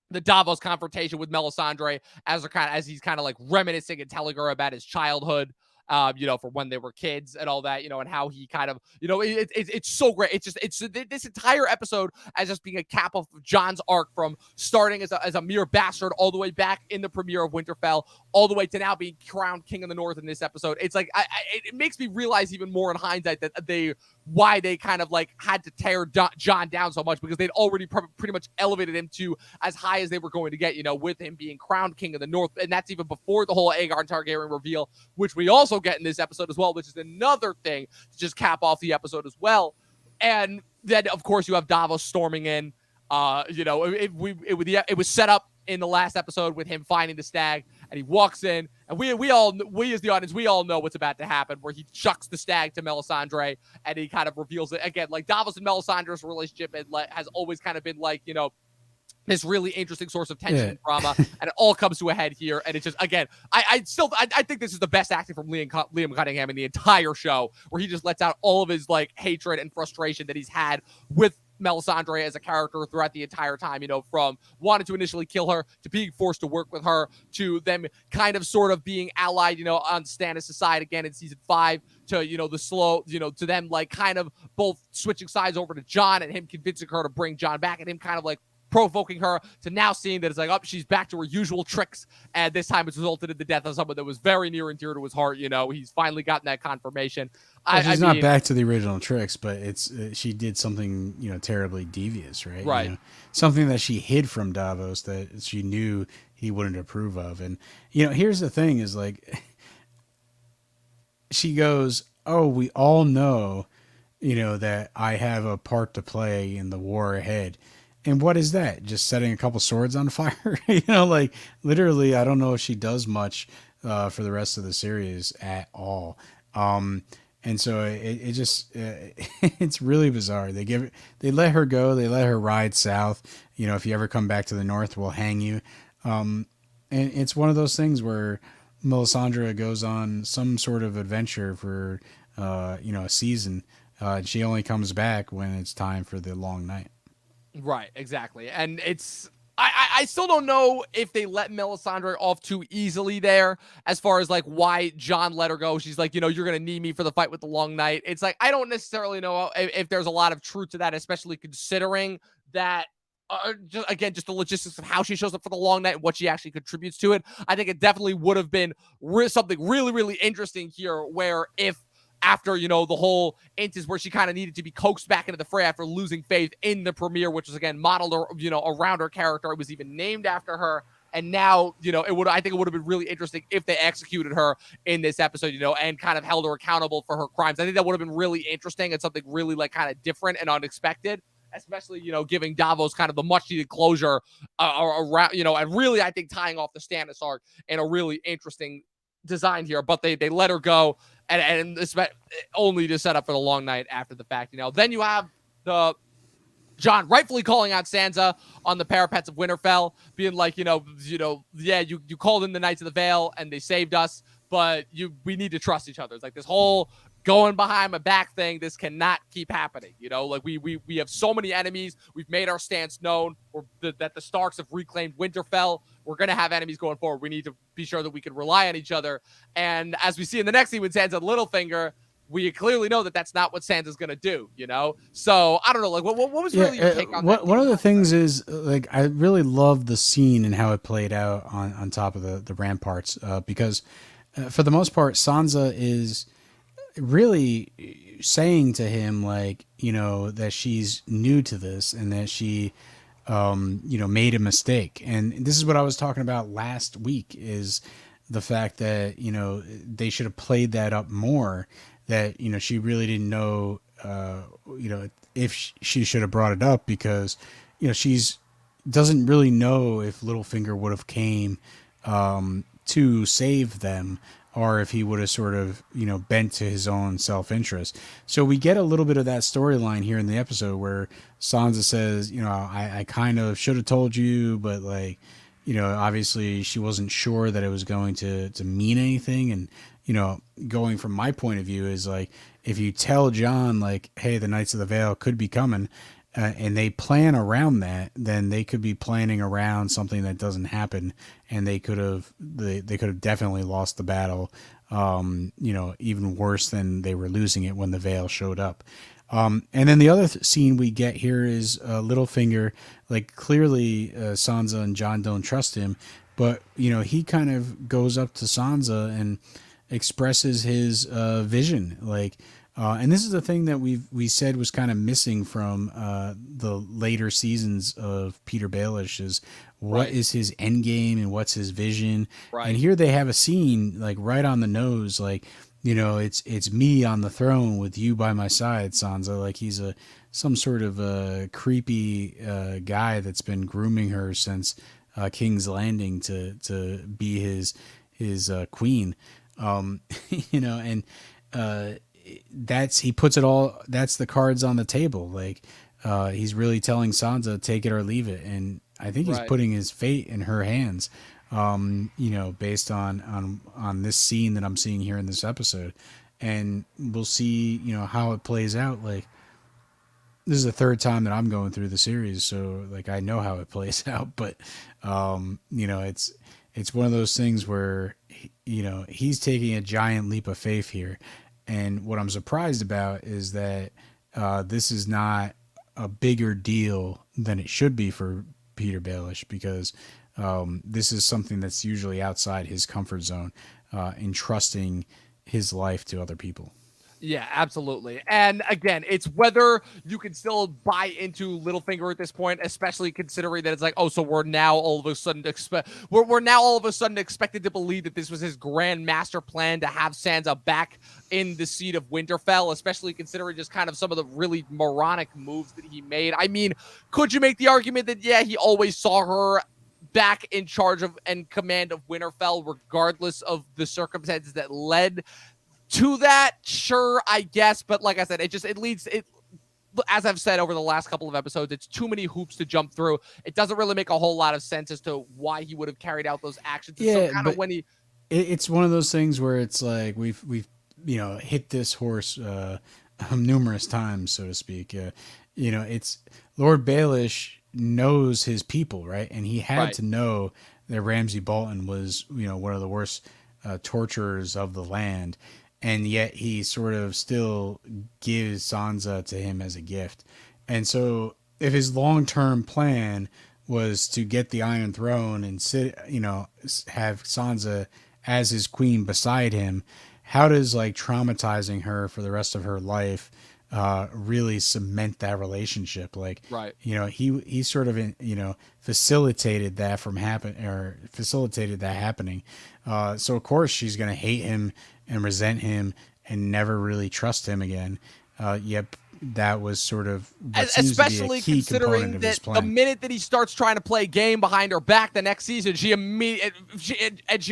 the Davos confrontation with Melisandre as he's kind of like reminiscing and telling her about his childhood, for when they were kids and all that, and how he kind of, it's so great. It's this entire episode as just being a cap of Jon's arc from starting as a mere bastard all the way back in the premiere of Winterfell, all the way to now being crowned king of the North in this episode. It's like, it makes me realize even more in hindsight that why they kind of like had to tear Jon down so much, because they'd already pretty much elevated him to as high as they were going to get, with him being crowned king of the North. And that's even before the whole Aegon Targaryen reveal, which we also get in this episode as well, which is another thing to just cap off the episode as well. And then, of course, you have Davos storming in. It was set up in the last episode with him finding the stag, and he walks in, and we as the audience, we all know what's about to happen, where he chucks the stag to Melisandre, and he kind of reveals it again. Like Davos and Melisandre's relationship has always kind of been like, this really interesting source of tension and drama, and it all comes to a head here. And it's just, again, I think this is the best acting from Liam Cunningham in the entire show, where he just lets out all of his like hatred and frustration that he's had with Melisandre as a character throughout the entire time, from wanting to initially kill her, to being forced to work with her, to them kind of sort of being allied, on Stannis' side again in season 5, to, the slow, to them like kind of both switching sides over to Jon, and him convincing her to bring Jon back, and him kind of like provoking her, to now seeing that it's like, she's back to her usual tricks, and this time it's resulted in the death of someone that was very near and dear to his heart. He's finally gotten that confirmation. She's not back to the original tricks, but it's she did something terribly devious, right? Right. Something that she hid from Davos that she knew he wouldn't approve of. And here's the thing: is like she goes, "Oh, we all know, that I have a part to play in the war ahead." And what is that? Just setting a couple swords on fire? Like literally, I don't know if she does much for the rest of the series at all. And so it just it's really bizarre. They let her go. They let her ride south. If you ever come back to the north, we'll hang you. And it's one of those things where Melisandre goes on some sort of adventure for a season. She only comes back when it's time for the long night. Right, exactly. And it's I still don't know if they let Melisandre off too easily there, as far as like why Jon let her go. She's like, you're going to need me for the fight with the Long Night. It's like, I don't necessarily know if there's a lot of truth to that, especially considering that, just the logistics of how she shows up for the Long Night and what she actually contributes to it. I think it definitely would have been something really, really interesting here, where if after, the whole instance where she kind of needed to be coaxed back into the fray after losing faith in the premiere, which was again modeled, around her character. It was even named after her. And now, I think it would have been really interesting if they executed her in this episode, and kind of held her accountable for her crimes. I think that would have been really interesting and something really like kind of different and unexpected, especially, giving Davos kind of the much needed closure around, and really, I think tying off the Stannis arc in a really interesting design here. But they let her go, and only to set up for the Long Night after the fact. Then you have the Jon rightfully calling out Sansa on the parapets of Winterfell, being like, yeah, you called in the Knights of the Vale and they saved us, but we need to trust each other. It's like this whole going behind my back thing. This cannot keep happening. Like we have so many enemies. We've made our stance known. That the Starks have reclaimed Winterfell. We're going to have enemies going forward. We need to be sure that we can rely on each other. And as we see in the next scene with Sansa and Littlefinger, we clearly know that that's not what Sansa's going to do, So I don't know. Like, what was really your take on that? One of the things is, like, I really love the scene and how it played out on top of the ramparts, because for the most part, Sansa is really saying to him, like, that she's new to this and that she, made a mistake. And this is what I was talking about last week, is the fact that, they should have played that up more, that, she really didn't know, if she should have brought it up, because, she's doesn't really know if Littlefinger would have came, to save them, or if he would have sort of, bent to his own self-interest. So we get a little bit of that storyline here in the episode, where Sansa says, I kind of should have told you, but like, obviously she wasn't sure that it was going to mean anything. And, going from my point of view is like, if you tell Jon, like, hey, the Knights of the Vale could be coming, and they plan around that, then they could be planning around something that doesn't happen, and they could have definitely lost the battle, even worse than they were losing it when the Vale showed up. And then the other scene we get here is Littlefinger, like, clearly Sansa and Jon don't trust him, but he kind of goes up to Sansa and expresses his vision, like. And this is the thing that we said was kind of missing from the later seasons of Peter Baelish, is what is his end game and what's his vision. Right. And here they have a scene like right on the nose, like, it's me on the throne with you by my side, Sansa. Like he's some sort of a creepy guy that's been grooming her since King's Landing to be his queen. You know, and he puts it all. That's the cards on the table. Like he's really telling Sansa, take it or leave it, and I think he's Right. putting his fate in her hands. You know, based on this scene that I'm seeing here in this episode, and we'll see, you know, how it plays out. Like this is the third time that I'm going through the series, so like I know how it plays out. But you know, it's one of those things where you know he's taking a giant leap of faith here, and what I'm surprised about is that this is not a bigger deal than it should be for Peter Baelish, because this is something that's usually outside his comfort zone, entrusting his life to other people. Yeah, absolutely. And again, it's whether you can still buy into Littlefinger at this point, especially considering that it's like, oh, so we're now all of a sudden we're now all of a sudden expected to believe that this was his grand master plan to have Sansa back in the seat of Winterfell, especially considering just kind of some of the really moronic moves that he made. I mean, could you make the argument that yeah, he always saw her back in charge of and command of Winterfell, regardless of the circumstances that led to that? Sure, I guess, but like I said, it leads it, as I've said over the last couple of episodes, it's too many hoops to jump through. It doesn't really make a whole lot of sense as to why he would have carried out those actions. And so Yeah, kind of but when he it's one of those things where it's like we've you know hit this horse numerous times, so to speak. You know, it's Lord Baelish knows his people, right? And he had right. to know that Ramsay Bolton was, you know, one of the worst torturers of the land, and yet he sort of still gives Sansa to him as a gift. And so, if his long-term plan was to get the Iron Throne and sit, you know, have Sansa as his queen beside him, how does like traumatizing her for the rest of her life really cement that relationship? Like, Right. you know, he sort of you know facilitated that from facilitated that happening. So of course she's gonna hate him and resent him and never really trust him again. Yep, that was sort of what seems to be a Especially key component considering of his that the plan. minute that he starts trying to play game behind her back the next season, she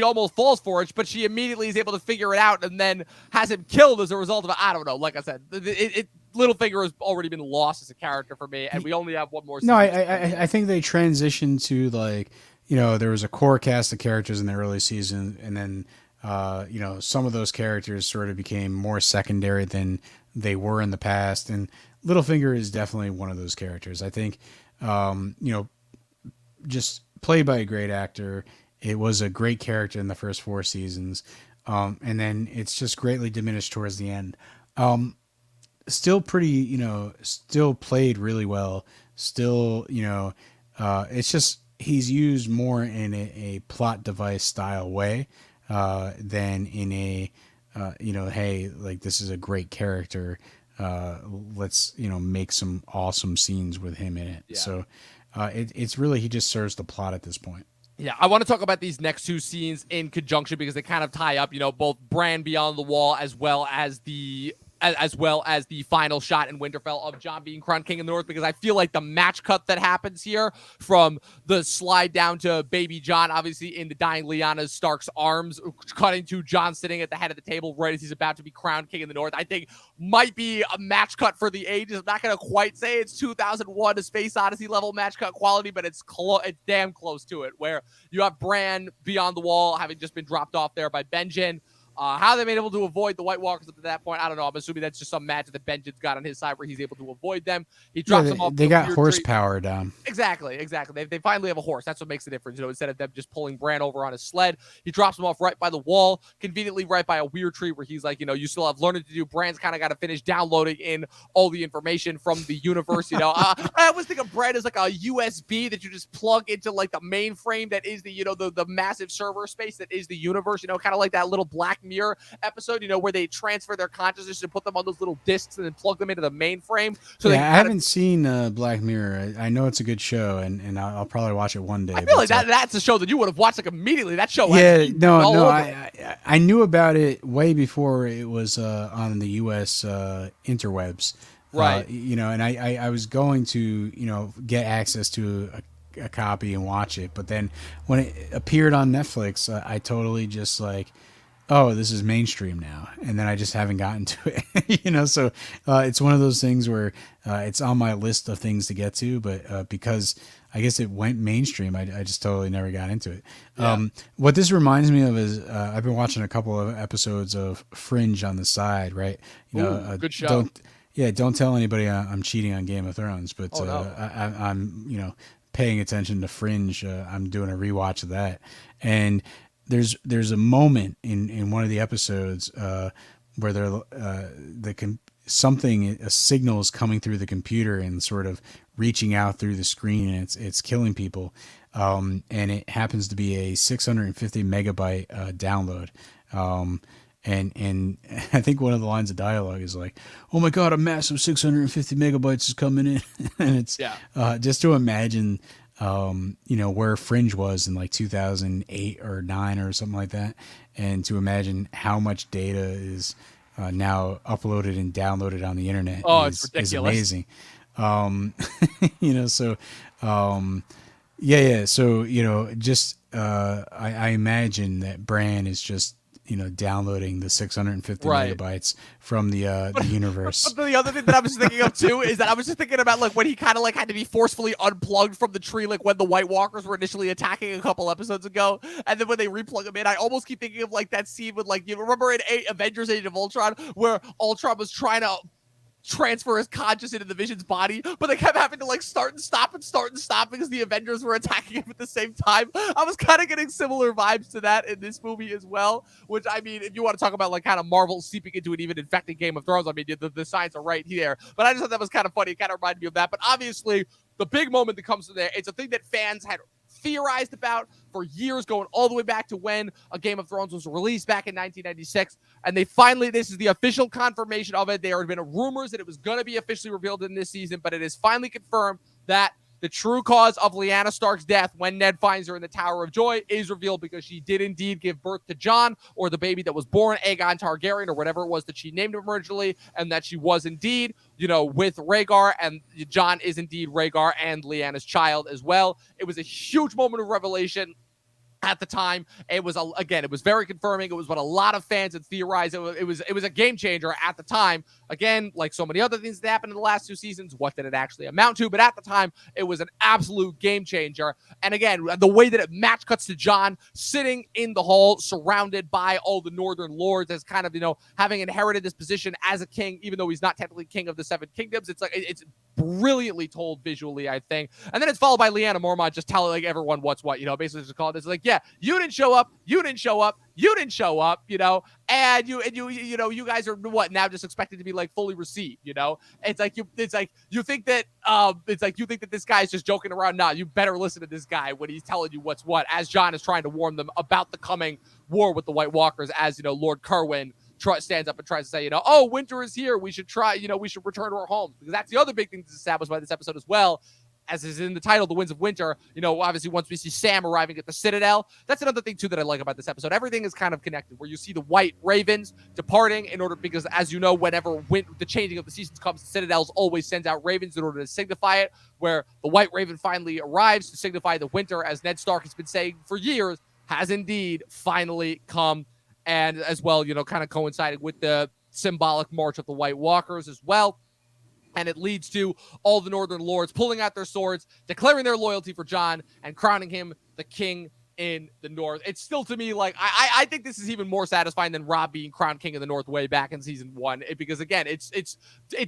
almost falls for it, but she immediately is able to figure it out and then has him killed as a result of it. I don't know. Like I said, Littlefinger has already been lost as a character for me, and we only have one more No, season. I think they transitioned to like, you know, there was a core cast of characters in the early season, and then you know, some of those characters sort of became more secondary than they were in the past, and Littlefinger is definitely one of those characters. I think, you know, just played by a great actor. It was a great character in the first 4 seasons, and then it's just greatly diminished towards the end. Still pretty, you know, still played really well. Still, you know, it's just he's used more in a plot device style way than in a, you know, hey, like this is a great character. Let's, you know, make some awesome scenes with him in it. Yeah. So it's really, he just serves the plot at this point. Yeah, I want to talk about these next two scenes in conjunction because they kind of tie up, you know, both Bran beyond the wall as well as the final shot in Winterfell of Jon being crowned king of the North, because I feel like the match cut that happens here from the slide down to baby Jon, obviously in the dying Lyanna Stark's arms, cutting to Jon sitting at the head of the table right as he's about to be crowned king of the North, I think might be a match cut for the ages. I'm not going to quite say it's 2001 A Space Odyssey level match cut quality, but it's damn close to it, where you have Bran beyond the wall having just been dropped off there by Benjen. How they been able to avoid the White Walkers up to that point, I don't know. I'm assuming that's just some magic that Benjen's got on his side where he's able to avoid them. He drops them off. They got horsepower down. Exactly. They finally have a horse. That's what makes the difference. You know, instead of them just pulling Bran over on his sled, he drops him off right by the wall, conveniently right by a weird tree where he's like, you know, you still have learning to do. Bran's kind of got to finish downloading in all the information from the universe. You know, I always think of Bran as like a USB that you just plug into like the mainframe that is the, you know, the massive server space that is the universe. You know, kind of like that little Black Mirror episode, you know, where they transfer their consciousness and put them on those little discs and then plug them into the mainframe. So yeah, I haven't seen Black Mirror. I know it's a good show, and I'll probably watch it one day. I feel like that's a show that you would have watched like immediately. That show, yeah, no, I knew about it way before it was on the U.S. Interwebs, right? You know, and I was going to, you know, get access to a copy and watch it. But then when it appeared on Netflix, I totally just like, oh, this is mainstream now, and then I just haven't gotten to it. So it's one of those things where it's on my list of things to get to, but because I guess it went mainstream, I just totally never got into it. Yeah. What this reminds me of is I've been watching a couple of episodes of Fringe on the side, right? Ooh, good show. Don't tell anybody I'm cheating on Game of Thrones, but Oh no. I'm paying attention to Fringe. I'm doing a rewatch of that, and there's a moment in one of the episodes where a signal is coming through the computer and sort of reaching out through the screen, and it's killing people, and it happens to be a 650 megabyte download. And I think one of the lines of dialogue is like, "Oh my God, a massive 650 megabytes is coming in," and it's just to imagine, where Fringe was in like 2008 or 9 or something like that, and to imagine how much data is now uploaded and downloaded on the internet It's ridiculous. is amazing. So yeah. So just I imagine that Bran is just downloading the 650 megabytes from the universe. But the other thing that I was thinking of too is that I was just thinking about like when he kind of like had to be forcefully unplugged from the tree, like when the White Walkers were initially attacking a couple episodes ago, and then when they replug him in, I almost keep thinking of like that scene with like, you remember in Avengers: Age of Ultron where Ultron was trying to transfer his conscious into the Vision's body, but they kept having to like start and stop because the Avengers were attacking him at the same time. I was kind of getting similar vibes to that in this movie as well, which, I mean, if you want to talk about like kind of Marvel seeping into it, even infecting Game of Thrones, I mean, the signs are right here, but I just thought that was kind of funny. It kind of reminded me of that. But obviously the big moment that comes from there, it's a thing that fans had theorized about for years, going all the way back to when a Game of Thrones was released back in 1996. And they finally, this is the official confirmation of it. There had been rumors that it was going to be officially revealed in this season, but it is finally confirmed that the true cause of Lyanna Stark's death when Ned finds her in the Tower of Joy is revealed, because she did indeed give birth to Jon, or the baby that was born, Aegon Targaryen, or whatever it was that she named him originally, and that she was indeed, with Rhaegar, and Jon is indeed Rhaegar and Lyanna's child as well. It was a huge moment of revelation. At the time, it was very confirming. It was what a lot of fans had theorized. It was a game changer at the time. Again, like so many other things that happened in the last 2 seasons, what did it actually amount to? But at the time, it was an absolute game changer. And again, the way that it match cuts to Jon sitting in the hall, surrounded by all the Northern Lords, as kind of having inherited this position as a king, even though he's not technically king of the Seven Kingdoms. It's like it's brilliantly told visually, I think. And then it's followed by Lyanna Mormont just telling like everyone what's what, basically just calling this like, yeah, you didn't show up, you didn't show up, and you guys are what now just expected to be like fully received, It's like you think that this guy is just joking around. Nah, you better listen to this guy when he's telling you what's what, as Jon is trying to warn them about the coming war with the White Walkers, as Lord Kerwin stands up and tries to say, oh, winter is here. We should we should return to our homes, because that's the other big thing that's established by this episode as well. As is in the title, The Winds of Winter, obviously once we see Sam arriving at the Citadel, that's another thing too that I like about this episode. Everything is kind of connected, where you see the White Ravens departing because as you know, whenever the changing of the seasons comes, the Citadels always sends out ravens in order to signify it, where the White Raven finally arrives to signify the winter, as Ned Stark has been saying for years, has indeed finally come. And as well, kind of coinciding with the symbolic march of the White Walkers as well. And it leads to all the Northern Lords pulling out their swords, declaring their loyalty for Jon, and crowning him the king in the North. It's still, to me, like, I think this is even more satisfying than Robb being crowned king of the North way back in season 1, because again, it's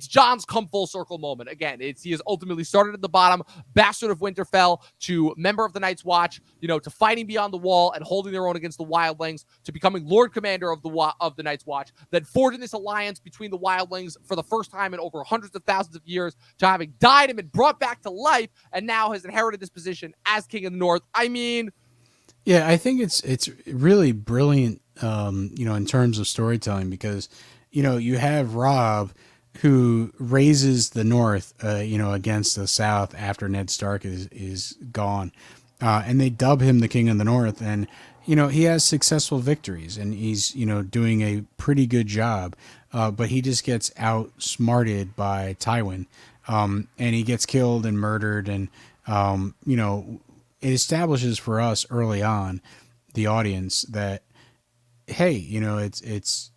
Jon's come full circle moment. Again, he has ultimately started at the bottom, bastard of Winterfell, to member of the Night's Watch, to fighting beyond the wall and holding their own against the wildlings, to becoming Lord Commander of the Night's Watch, then forging this alliance between the wildlings for the first time in over hundreds of thousands of years, to having died and been brought back to life, and now has inherited this position as king of the North. I mean, yeah, I think it's really brilliant, in terms of storytelling, because, you have Robb, who raises the North, against the South after Ned Stark is gone, and they dub him the King of the North, and he has successful victories, and he's doing a pretty good job, but he just gets outsmarted by Tywin, and he gets killed and murdered, and you know, it establishes for us early on, the audience, that hey, you know, it's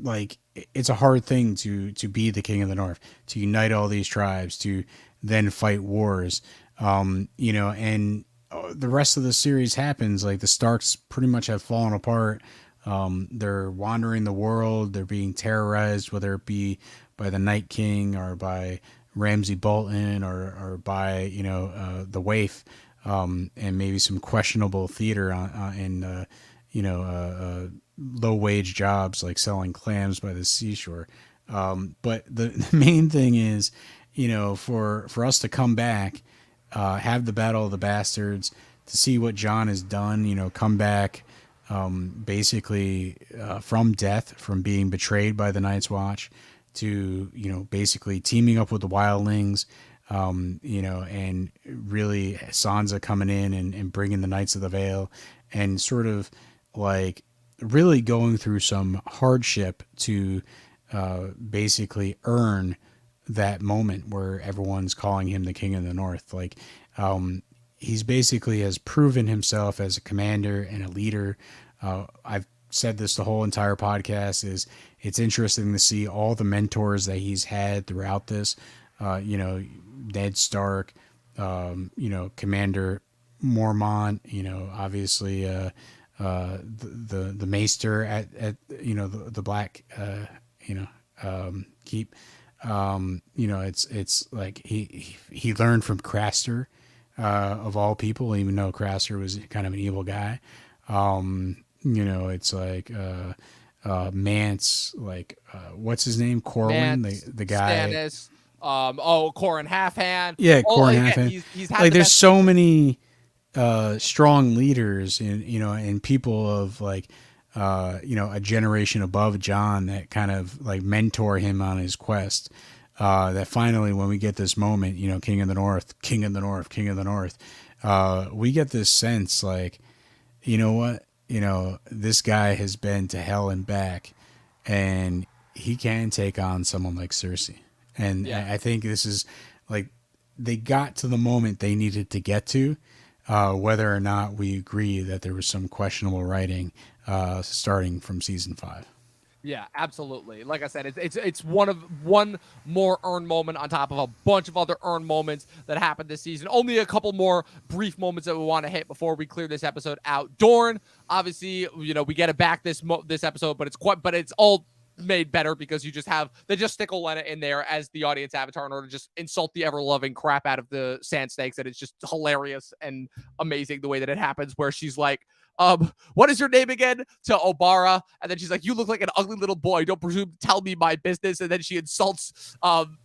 like it's a hard thing to be the king of the north, to unite all these tribes, to then fight wars, you know, and the rest of the series happens. Like the Starks pretty much have fallen apart. They're wandering the world. They're being terrorized, whether it be by the Night King or by Ramsay Bolton or by, you know, the waif, and maybe some questionable theater in you know, low wage jobs like selling clams by the seashore. But the main thing is, you know, for us to come back, have the Battle of the Bastards, to see what Jon has done, you know, come back, basically from death, from being betrayed by the Night's Watch, to, you know, basically teaming up with the wildlings, you know, and really Sansa coming in and bringing the Knights of the Vale, and sort of like really going through some hardship to basically earn that moment where everyone's calling him the King of the North. Like, he's basically has proven himself as a commander and a leader. I've said this the whole entire podcast, is it's interesting to see all the mentors that he's had throughout this. You know, Ned Stark, you know, Commander Mormont, you know, obviously the Maester at you know, the Black you know, keep. You know, it's like he learned from Craster, of all people, even though Craster was kind of an evil guy. You know, it's like Mance, like what's his name, Corwin, Mance, the guy. Stannis, Corin Halfhand. Yeah, Oh, Corwin again, Halfhand. he's had Like, the there's best so teachers. many strong leaders, and you know, and people of like you know, a generation above Jon that kind of like mentor him on his quest. That finally, when we get this moment, you know, King of the North, King of the North, King of the North, we get this sense like, you know what, you know, this guy has been to hell and back, and he can take on someone like Cersei. And Yeah. I think this is like they got to the moment they needed to get to, whether or not we agree that there was some questionable writing starting from season 5. Yeah, absolutely. Like I said, it's one more earned moment on top of a bunch of other earned moments that happened this season. Only a couple more brief moments that we want to hit before we clear this episode out. Dorne, obviously, you know, we get it back this episode, but it's all made better because they just stick Olenna in there as the audience avatar in order to just insult the ever loving crap out of the Sand Snakes, and it's just hilarious and amazing the way that it happens, where she's like, what is your name again? To Obara. And then she's like, you look like an ugly little boy. Don't presume to tell me my business. And then she insults,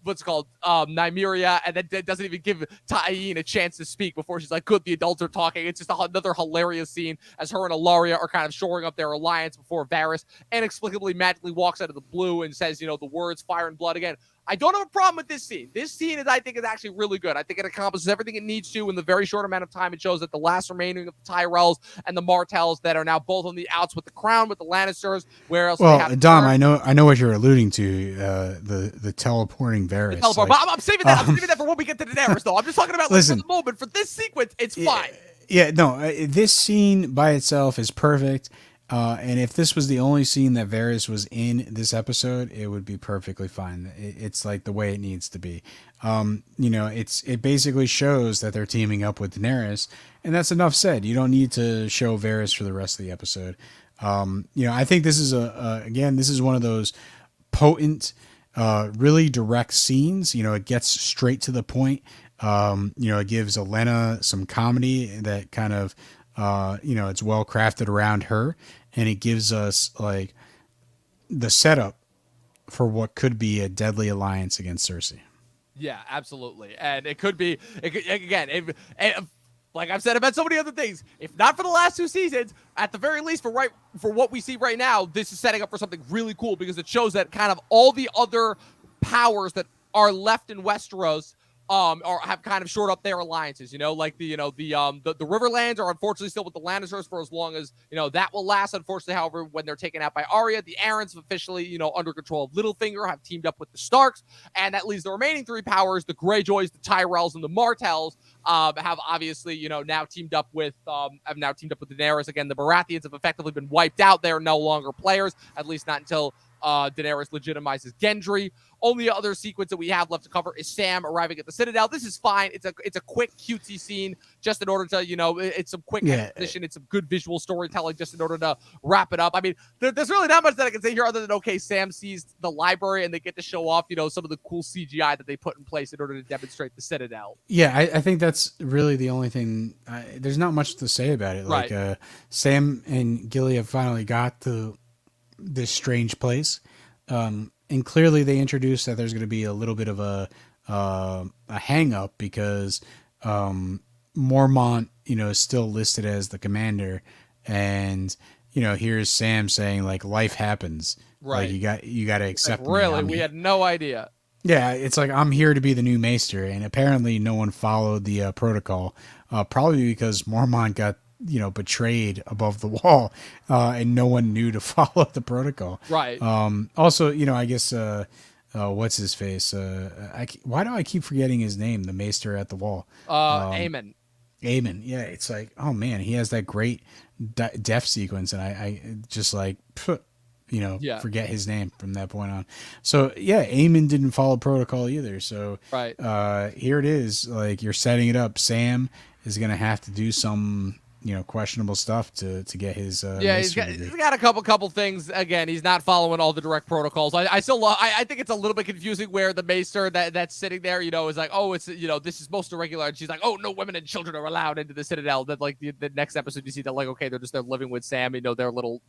what's called, Nymeria. And then doesn't even give Tyene a chance to speak before she's like, good, the adults are talking. It's just another hilarious scene as her and Ilaria are kind of shoring up their alliance before Varys inexplicably magically walks out of the blue and says, you know, the words fire and blood again. I don't have a problem with this scene. This scene I think is actually really good. I think it accomplishes everything it needs to in the very short amount of time. It shows that the last remaining of the Tyrells and the Martells that are now both on the outs with the crown, with the Lannisters, where else they Well, have Dom, turned. I know what you're alluding to. The teleporting The Varys. teleport. Like, But I'm saving that. I'm saving that for when we get to Daenerys, though. I'm just talking about, like, for listen, the moment. For this sequence, it's fine. yeah, no, this scene by itself is perfect. And if this was the only scene that Varys was in this episode, it would be perfectly fine. It's like the way it needs to be. You know, it basically shows that they're teaming up with Daenerys, and that's enough said. You don't need to show Varys for the rest of the episode. You know, I think this is again, this is one of those potent, really direct scenes. You know, it gets straight to the point. You know, it gives Olenna some comedy that kind of, you know, it's well crafted around her, and it gives us like the setup for what could be a deadly alliance against Cersei. Yeah, absolutely. And it could be, again, like I've said about so many other things, if not for the last 2 seasons, at the very least for what we see right now, this is setting up for something really cool, because it shows that kind of all the other powers that are left in Westeros or have kind of shored up their alliances. Like the Riverlands are unfortunately still with the Lannisters for as long as that will last. Unfortunately, however, when they're taken out by Arya, the Arryns officially under control of Littlefinger have teamed up with the Starks, and that leaves the remaining three powers: the Greyjoys, the Tyrells, and the Martells. Have obviously now teamed up with Daenerys. Again, the Baratheons have effectively been wiped out. They're no longer players, at least not until Daenerys legitimizes Gendry. Only other sequence that we have left to cover is Sam arriving at the Citadel. This is fine. It's a quick cutesy scene just in order to it's some quick exposition. It's some good visual storytelling just in order to wrap it up. I mean, there's really not much that I can say here other than okay, Sam sees the library and they get to show off some of the cool CGI that they put in place in order to demonstrate the Citadel. Yeah, I think that's really the only thing. There's not much to say about it. Like Sam and Gilly have finally got to this strange place, and clearly they introduced that there's going to be a little bit of a hang up because Mormont is still listed as the commander, and here's Sam saying like life happens, right? Like you got to accept like, really we had no idea. Yeah, it's like I'm here to be the new Maester, and apparently no one followed the protocol, probably because Mormont got betrayed above the wall, and no one knew to follow the protocol. Right. Also, I guess what's his face? Why do I keep forgetting his name? The Maester at the wall. Aemon. Aemon. Yeah, it's like, oh man, he has that great death sequence, and I just like, forget his name from that point on. So yeah, Aemon didn't follow protocol either. So right. Here it is. Like you're setting it up. Sam is gonna have to do some questionable stuff to get his he's got a couple things. Again, he's not following all the direct protocols. I still I think it's a little bit confusing where the Maester that's sitting there is like, oh, it's this is most irregular, and she's like, oh no, women and children are allowed into the Citadel. That like the next episode you see that like, okay, they're living with Sam, their little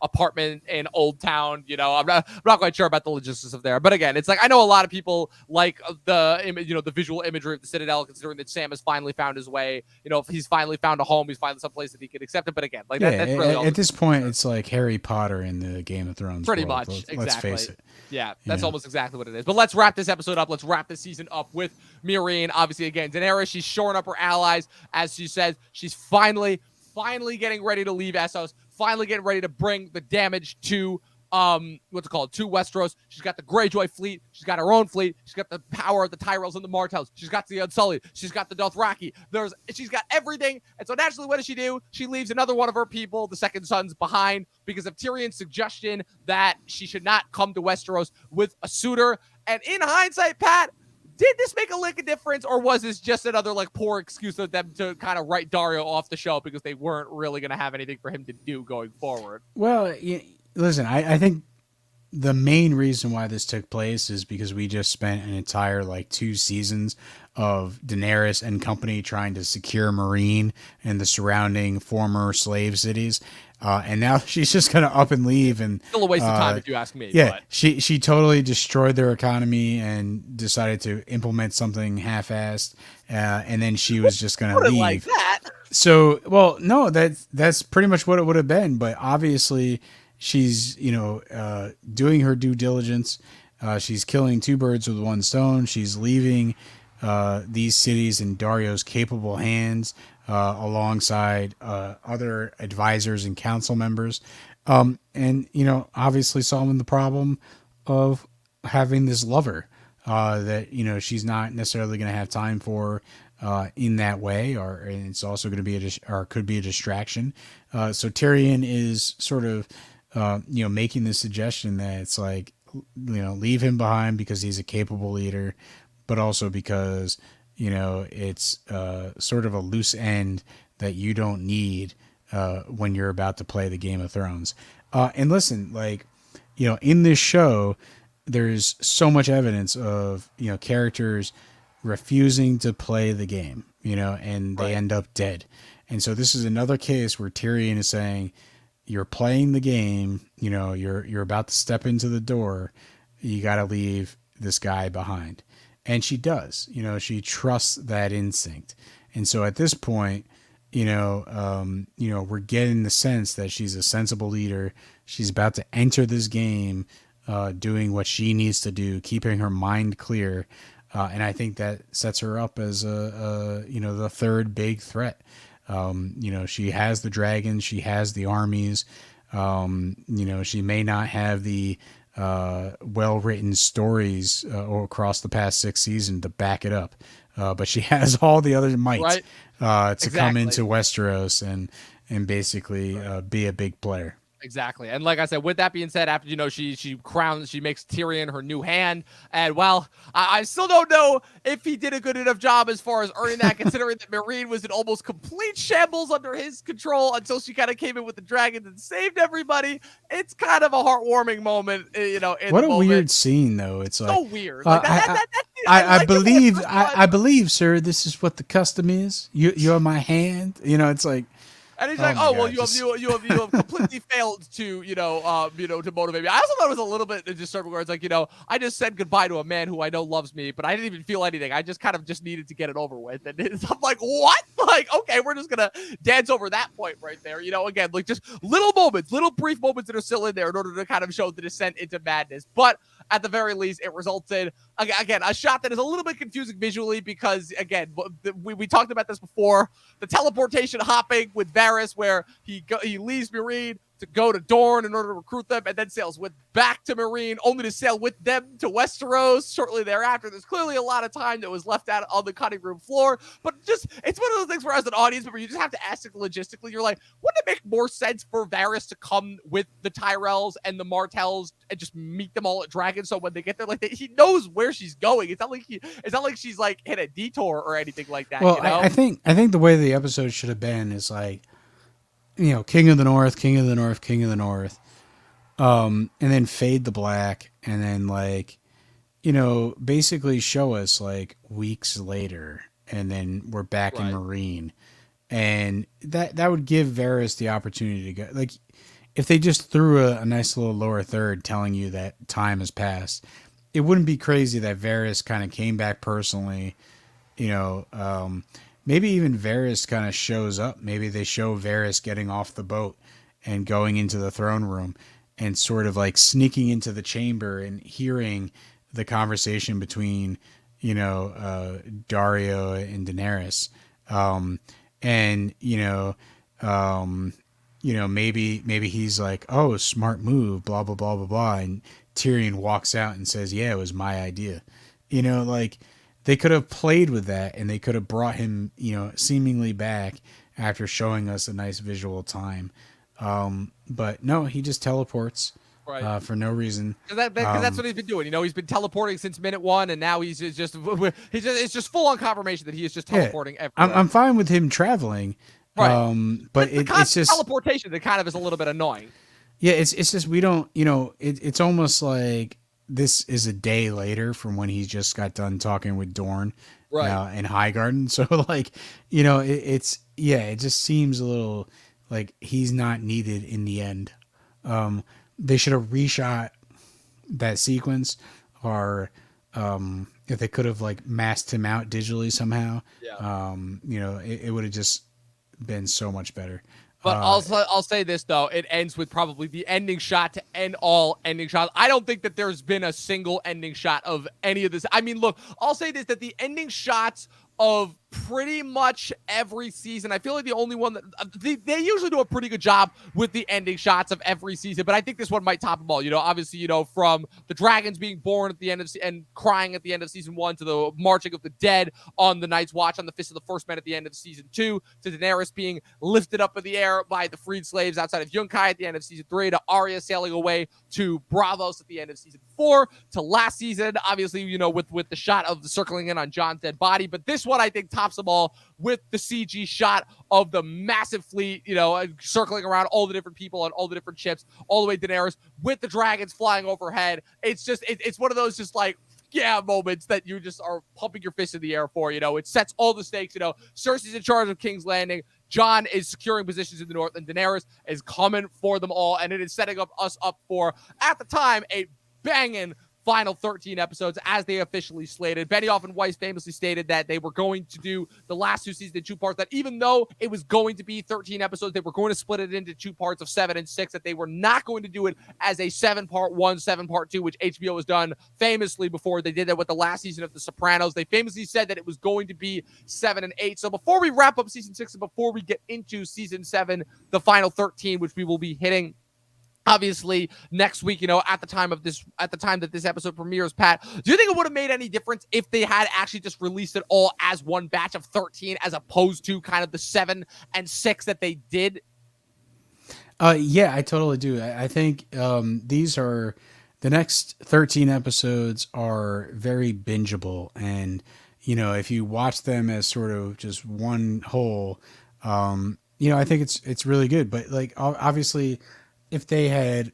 apartment in Old Town. I'm not quite sure about the logistics of there, but again, it's like I know a lot of people like the visual imagery of the Citadel, considering that Sam has finally found his way. If he's finally found a home, he's finally someplace that he can accept it. But again, like that's really at this point, it's like Harry Potter in the Game of Thrones. Pretty world. much, exactly. Let's face it. Yeah, that's almost exactly what it is. But let's wrap this episode up. Let's wrap this season up with Meereen. Obviously, again, Daenerys, she's shoring up her allies. As she says, she's finally getting ready to leave Essos, finally getting ready to bring the damage to to Westeros. She's got the Greyjoy fleet. She's got her own fleet. She's got the power of the Tyrells and the Martells. She's got the Unsullied. She's got the Dothraki. She's got everything. And so naturally, what does she do? She leaves another one of her people, the Second Sons, behind because of Tyrion's suggestion that she should not come to Westeros with a suitor. And in hindsight, Pat, did this make a lick of difference, or was this just another like poor excuse of them to kind of write Daario off the show because they weren't really going to have anything for him to do going forward? Well, listen, I think the main reason why this took place is because we just spent an entire 2 seasons of Daenerys and company trying to secure Meereen and the surrounding former slave cities. And now she's just going to up and leave. And still a waste of time if you ask me. Yeah, but she totally destroyed their economy and decided to implement something half-assed. And then she was just going to leave. Like that. So, well, no, that's pretty much what it would have been. But obviously she's, doing her due diligence. She's killing 2 birds with 1 stone. She's leaving these cities in Daario's capable hands. Alongside other advisors and council members. And, obviously solving the problem of having this lover that, she's not necessarily going to have time for in that way, and it's also going to be could be a distraction. So Tyrion is sort of, making the suggestion that it's like, leave him behind because he's a capable leader, but also because it's sort of a loose end that you don't need when you're about to play the Game of Thrones. And listen, in this show, there's so much evidence of, characters refusing to play the game, and they end up dead. And so this is another case where Tyrion is saying, you're playing the game, you're about to step into the door. You got to leave this guy behind. And she does, she trusts that instinct. And so at this point, we're getting the sense that she's a sensible leader. She's about to enter this game, doing what she needs to do, keeping her mind clear. And I think that sets her up as the third big threat. She has the dragons, she has the armies. She may not have the well-written stories across the past 6 seasons to back it up, but she has all the other might Right. to come Exactly. into Westeros and basically be a big player. Exactly. And like I said, with that being said, after, she crowns, she makes Tyrion her new hand. And well, I still don't know if he did a good enough job as far as earning that, considering that Meereen was in almost complete shambles under his control until she kind of came in with the dragons and saved everybody. It's kind of a heartwarming moment, in What the a moment. weird scene, though. It's So like weird. Like I like it when it believe first I believe, sir, this is what the custom is. You're my hand. It's like, And he's oh like, my "Oh well, god, just you have completely failed to to motivate me." I also thought it was a little bit disturbing where it's like, I just said goodbye to a man who I know loves me, but I didn't even feel anything. I just kind of just needed to get it over with, and I'm like, "What?" Like, okay, we're just gonna dance over that point right there. Again, like just little moments, little brief moments that are still in there in order to kind of show the descent into madness. But at the very least, it resulted again a shot that is a little bit confusing visually because again, we talked about this before. The teleportation hopping with Varys, where he leaves Meereen to go to Dorne in order to recruit them, and then sails back to Meereen, only to sail with them to Westeros shortly thereafter. There's clearly a lot of time that was left out on the cutting room floor, but just it's one of those things where, as an audience member, you just have to ask it logistically. You're like, wouldn't it make more sense for Varys to come with the Tyrells and the Martells and just meet them all at Dragon? So when they get there, like he knows where she's going. It's not like she's like hit a detour or anything like that. well, I think the way the episode should have been is like, King of the North, King of the North, King of the North, and then fade the black, and then like, basically show us like weeks later, and then we're back in Right. Meereen, and that would give Varys the opportunity to go. Like, if they just threw a nice little lower third telling you that time has passed, it wouldn't be crazy that Varys kind of came back personally. Maybe even Varys kind of shows up. Maybe they show Varys getting off the boat and going into the throne room and sort of like sneaking into the chamber and hearing the conversation between, Dario and Daenerys. And, maybe he's like, oh, smart move, blah, blah, blah, blah, blah. And Tyrion walks out and says, yeah, it was my idea. Like, they could have played with that and they could have brought him, seemingly back after showing us a nice visual time. But no, he just teleports Right. for no reason. Because that's what he's been doing. He's been teleporting since minute one, and now it's just full on confirmation that he is just teleporting everywhere. I'm fine with him traveling. Right. But it's just teleportation that kind of is a little bit annoying. yeah, it's just we don't, it's almost like this is a day later from when he just got done talking with Dorne Right. in Highgarden. So like, it just seems a little like he's not needed in the end. They should have reshot that sequence, or if they could have like masked him out digitally somehow, Yeah. it would have just been so much better. But I'll say this though, it ends with probably the ending shot to end all ending shots. I don't think that there's been a single ending shot of any of this. I mean, look, I'll say this, that the ending shots of pretty much every season, I feel like the only one that they usually do a pretty good job with the ending shots of every season, but I think this one might top them all. Obviously, from the dragons being born at the end of and crying at the end of season 1 to the marching of the dead on the Night's Watch on the Fist of the First Men at the end of season 2 to Daenerys being lifted up in the air by the freed slaves outside of Yunkai at the end of season 3 to Arya sailing away to Bravos at the end of season 4 to last season, obviously, with the shot of the circling in on Jon's dead body. But this one I think tops them all with the CG shot of the massive fleet, circling around all the different people on all the different ships, all the way to Daenerys with the dragons flying overhead. It's just, it's one of those just like, yeah, moments that you just are pumping your fist in the air for. It sets all the stakes. Cersei's in charge of King's Landing. Jon is securing positions in the north, and Daenerys is coming for them all. And it is setting us up for, at the time, a banging final 13 episodes as they officially slated. Benioff and Weiss famously stated that they were going to do the last 2 seasons in 2 parts, that even though it was going to be 13 episodes, they were going to split it into 2 parts of 7 and 6, that they were not going to do it as a 7-part 1, 7-part 2, which HBO has done famously before. They did that with the last season of The Sopranos. They famously said that it was going to be 7 and 8. So before we wrap up season 6 and before we get into season 7, the final 13, which we will be hitting obviously next week, at the time that this episode premieres, Pat, do you think it would have made any difference if they had actually just released it all as one batch of 13 as opposed to kind of the 7 and 6 that they did? Yeah, I totally do. I think these are the next 13 episodes are very bingeable, and if you watch them as sort of just one whole, I think it's really good. But like obviously, if they had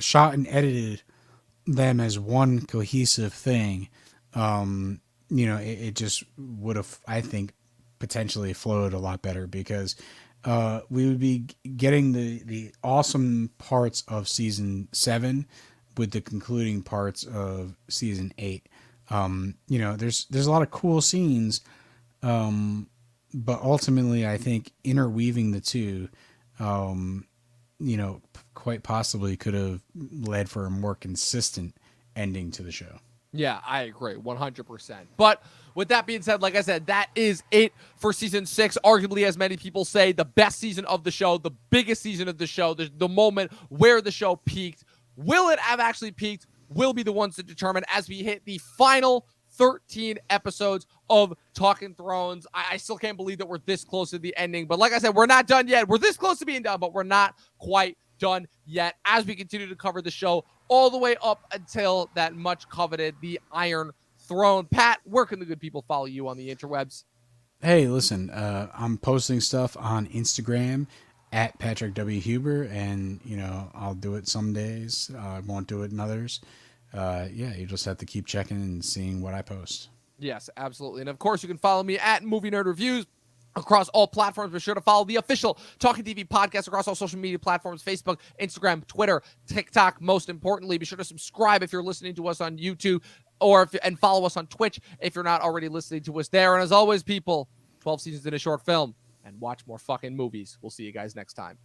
shot and edited them as one cohesive thing, it just would have, I think, potentially flowed a lot better, because we would be getting the awesome parts of season 7 with the concluding parts of season 8. There's a lot of cool scenes, but ultimately I think interweaving the two, quite possibly could have led for a more consistent ending to the show. Yeah, I agree 100%. But with that being said, like I said, that is it for season 6. Arguably, as many people say, the best season of the show, the biggest season of the show, the moment where the show peaked. Will it have actually peaked? We'll be the ones to determine as we hit the final 13 episodes of Talkin' Thrones. I still can't believe that we're this close to the ending. But like I said, we're not done yet. We're this close to being done, but we're not quite done yet as we continue to cover the show all the way up until that much coveted, the Iron Throne. Pat, where can the good people follow you on the interwebs? Hey, listen, I'm posting stuff on Instagram at Patrick W. Huber, and I'll do it some days. I won't do it in others. You just have to keep checking and seeing what I post. Yes, absolutely. And of course, you can follow me at Movie Nerd Reviews across all platforms. Be sure to follow the official Talkin' TV podcast across all social media platforms: Facebook, Instagram, Twitter, TikTok. Most importantly, be sure to subscribe if you're listening to us on YouTube, and follow us on Twitch if you're not already listening to us there. And as always, people, 12 seasons in a short film, and watch more fucking movies. We'll see you guys next time.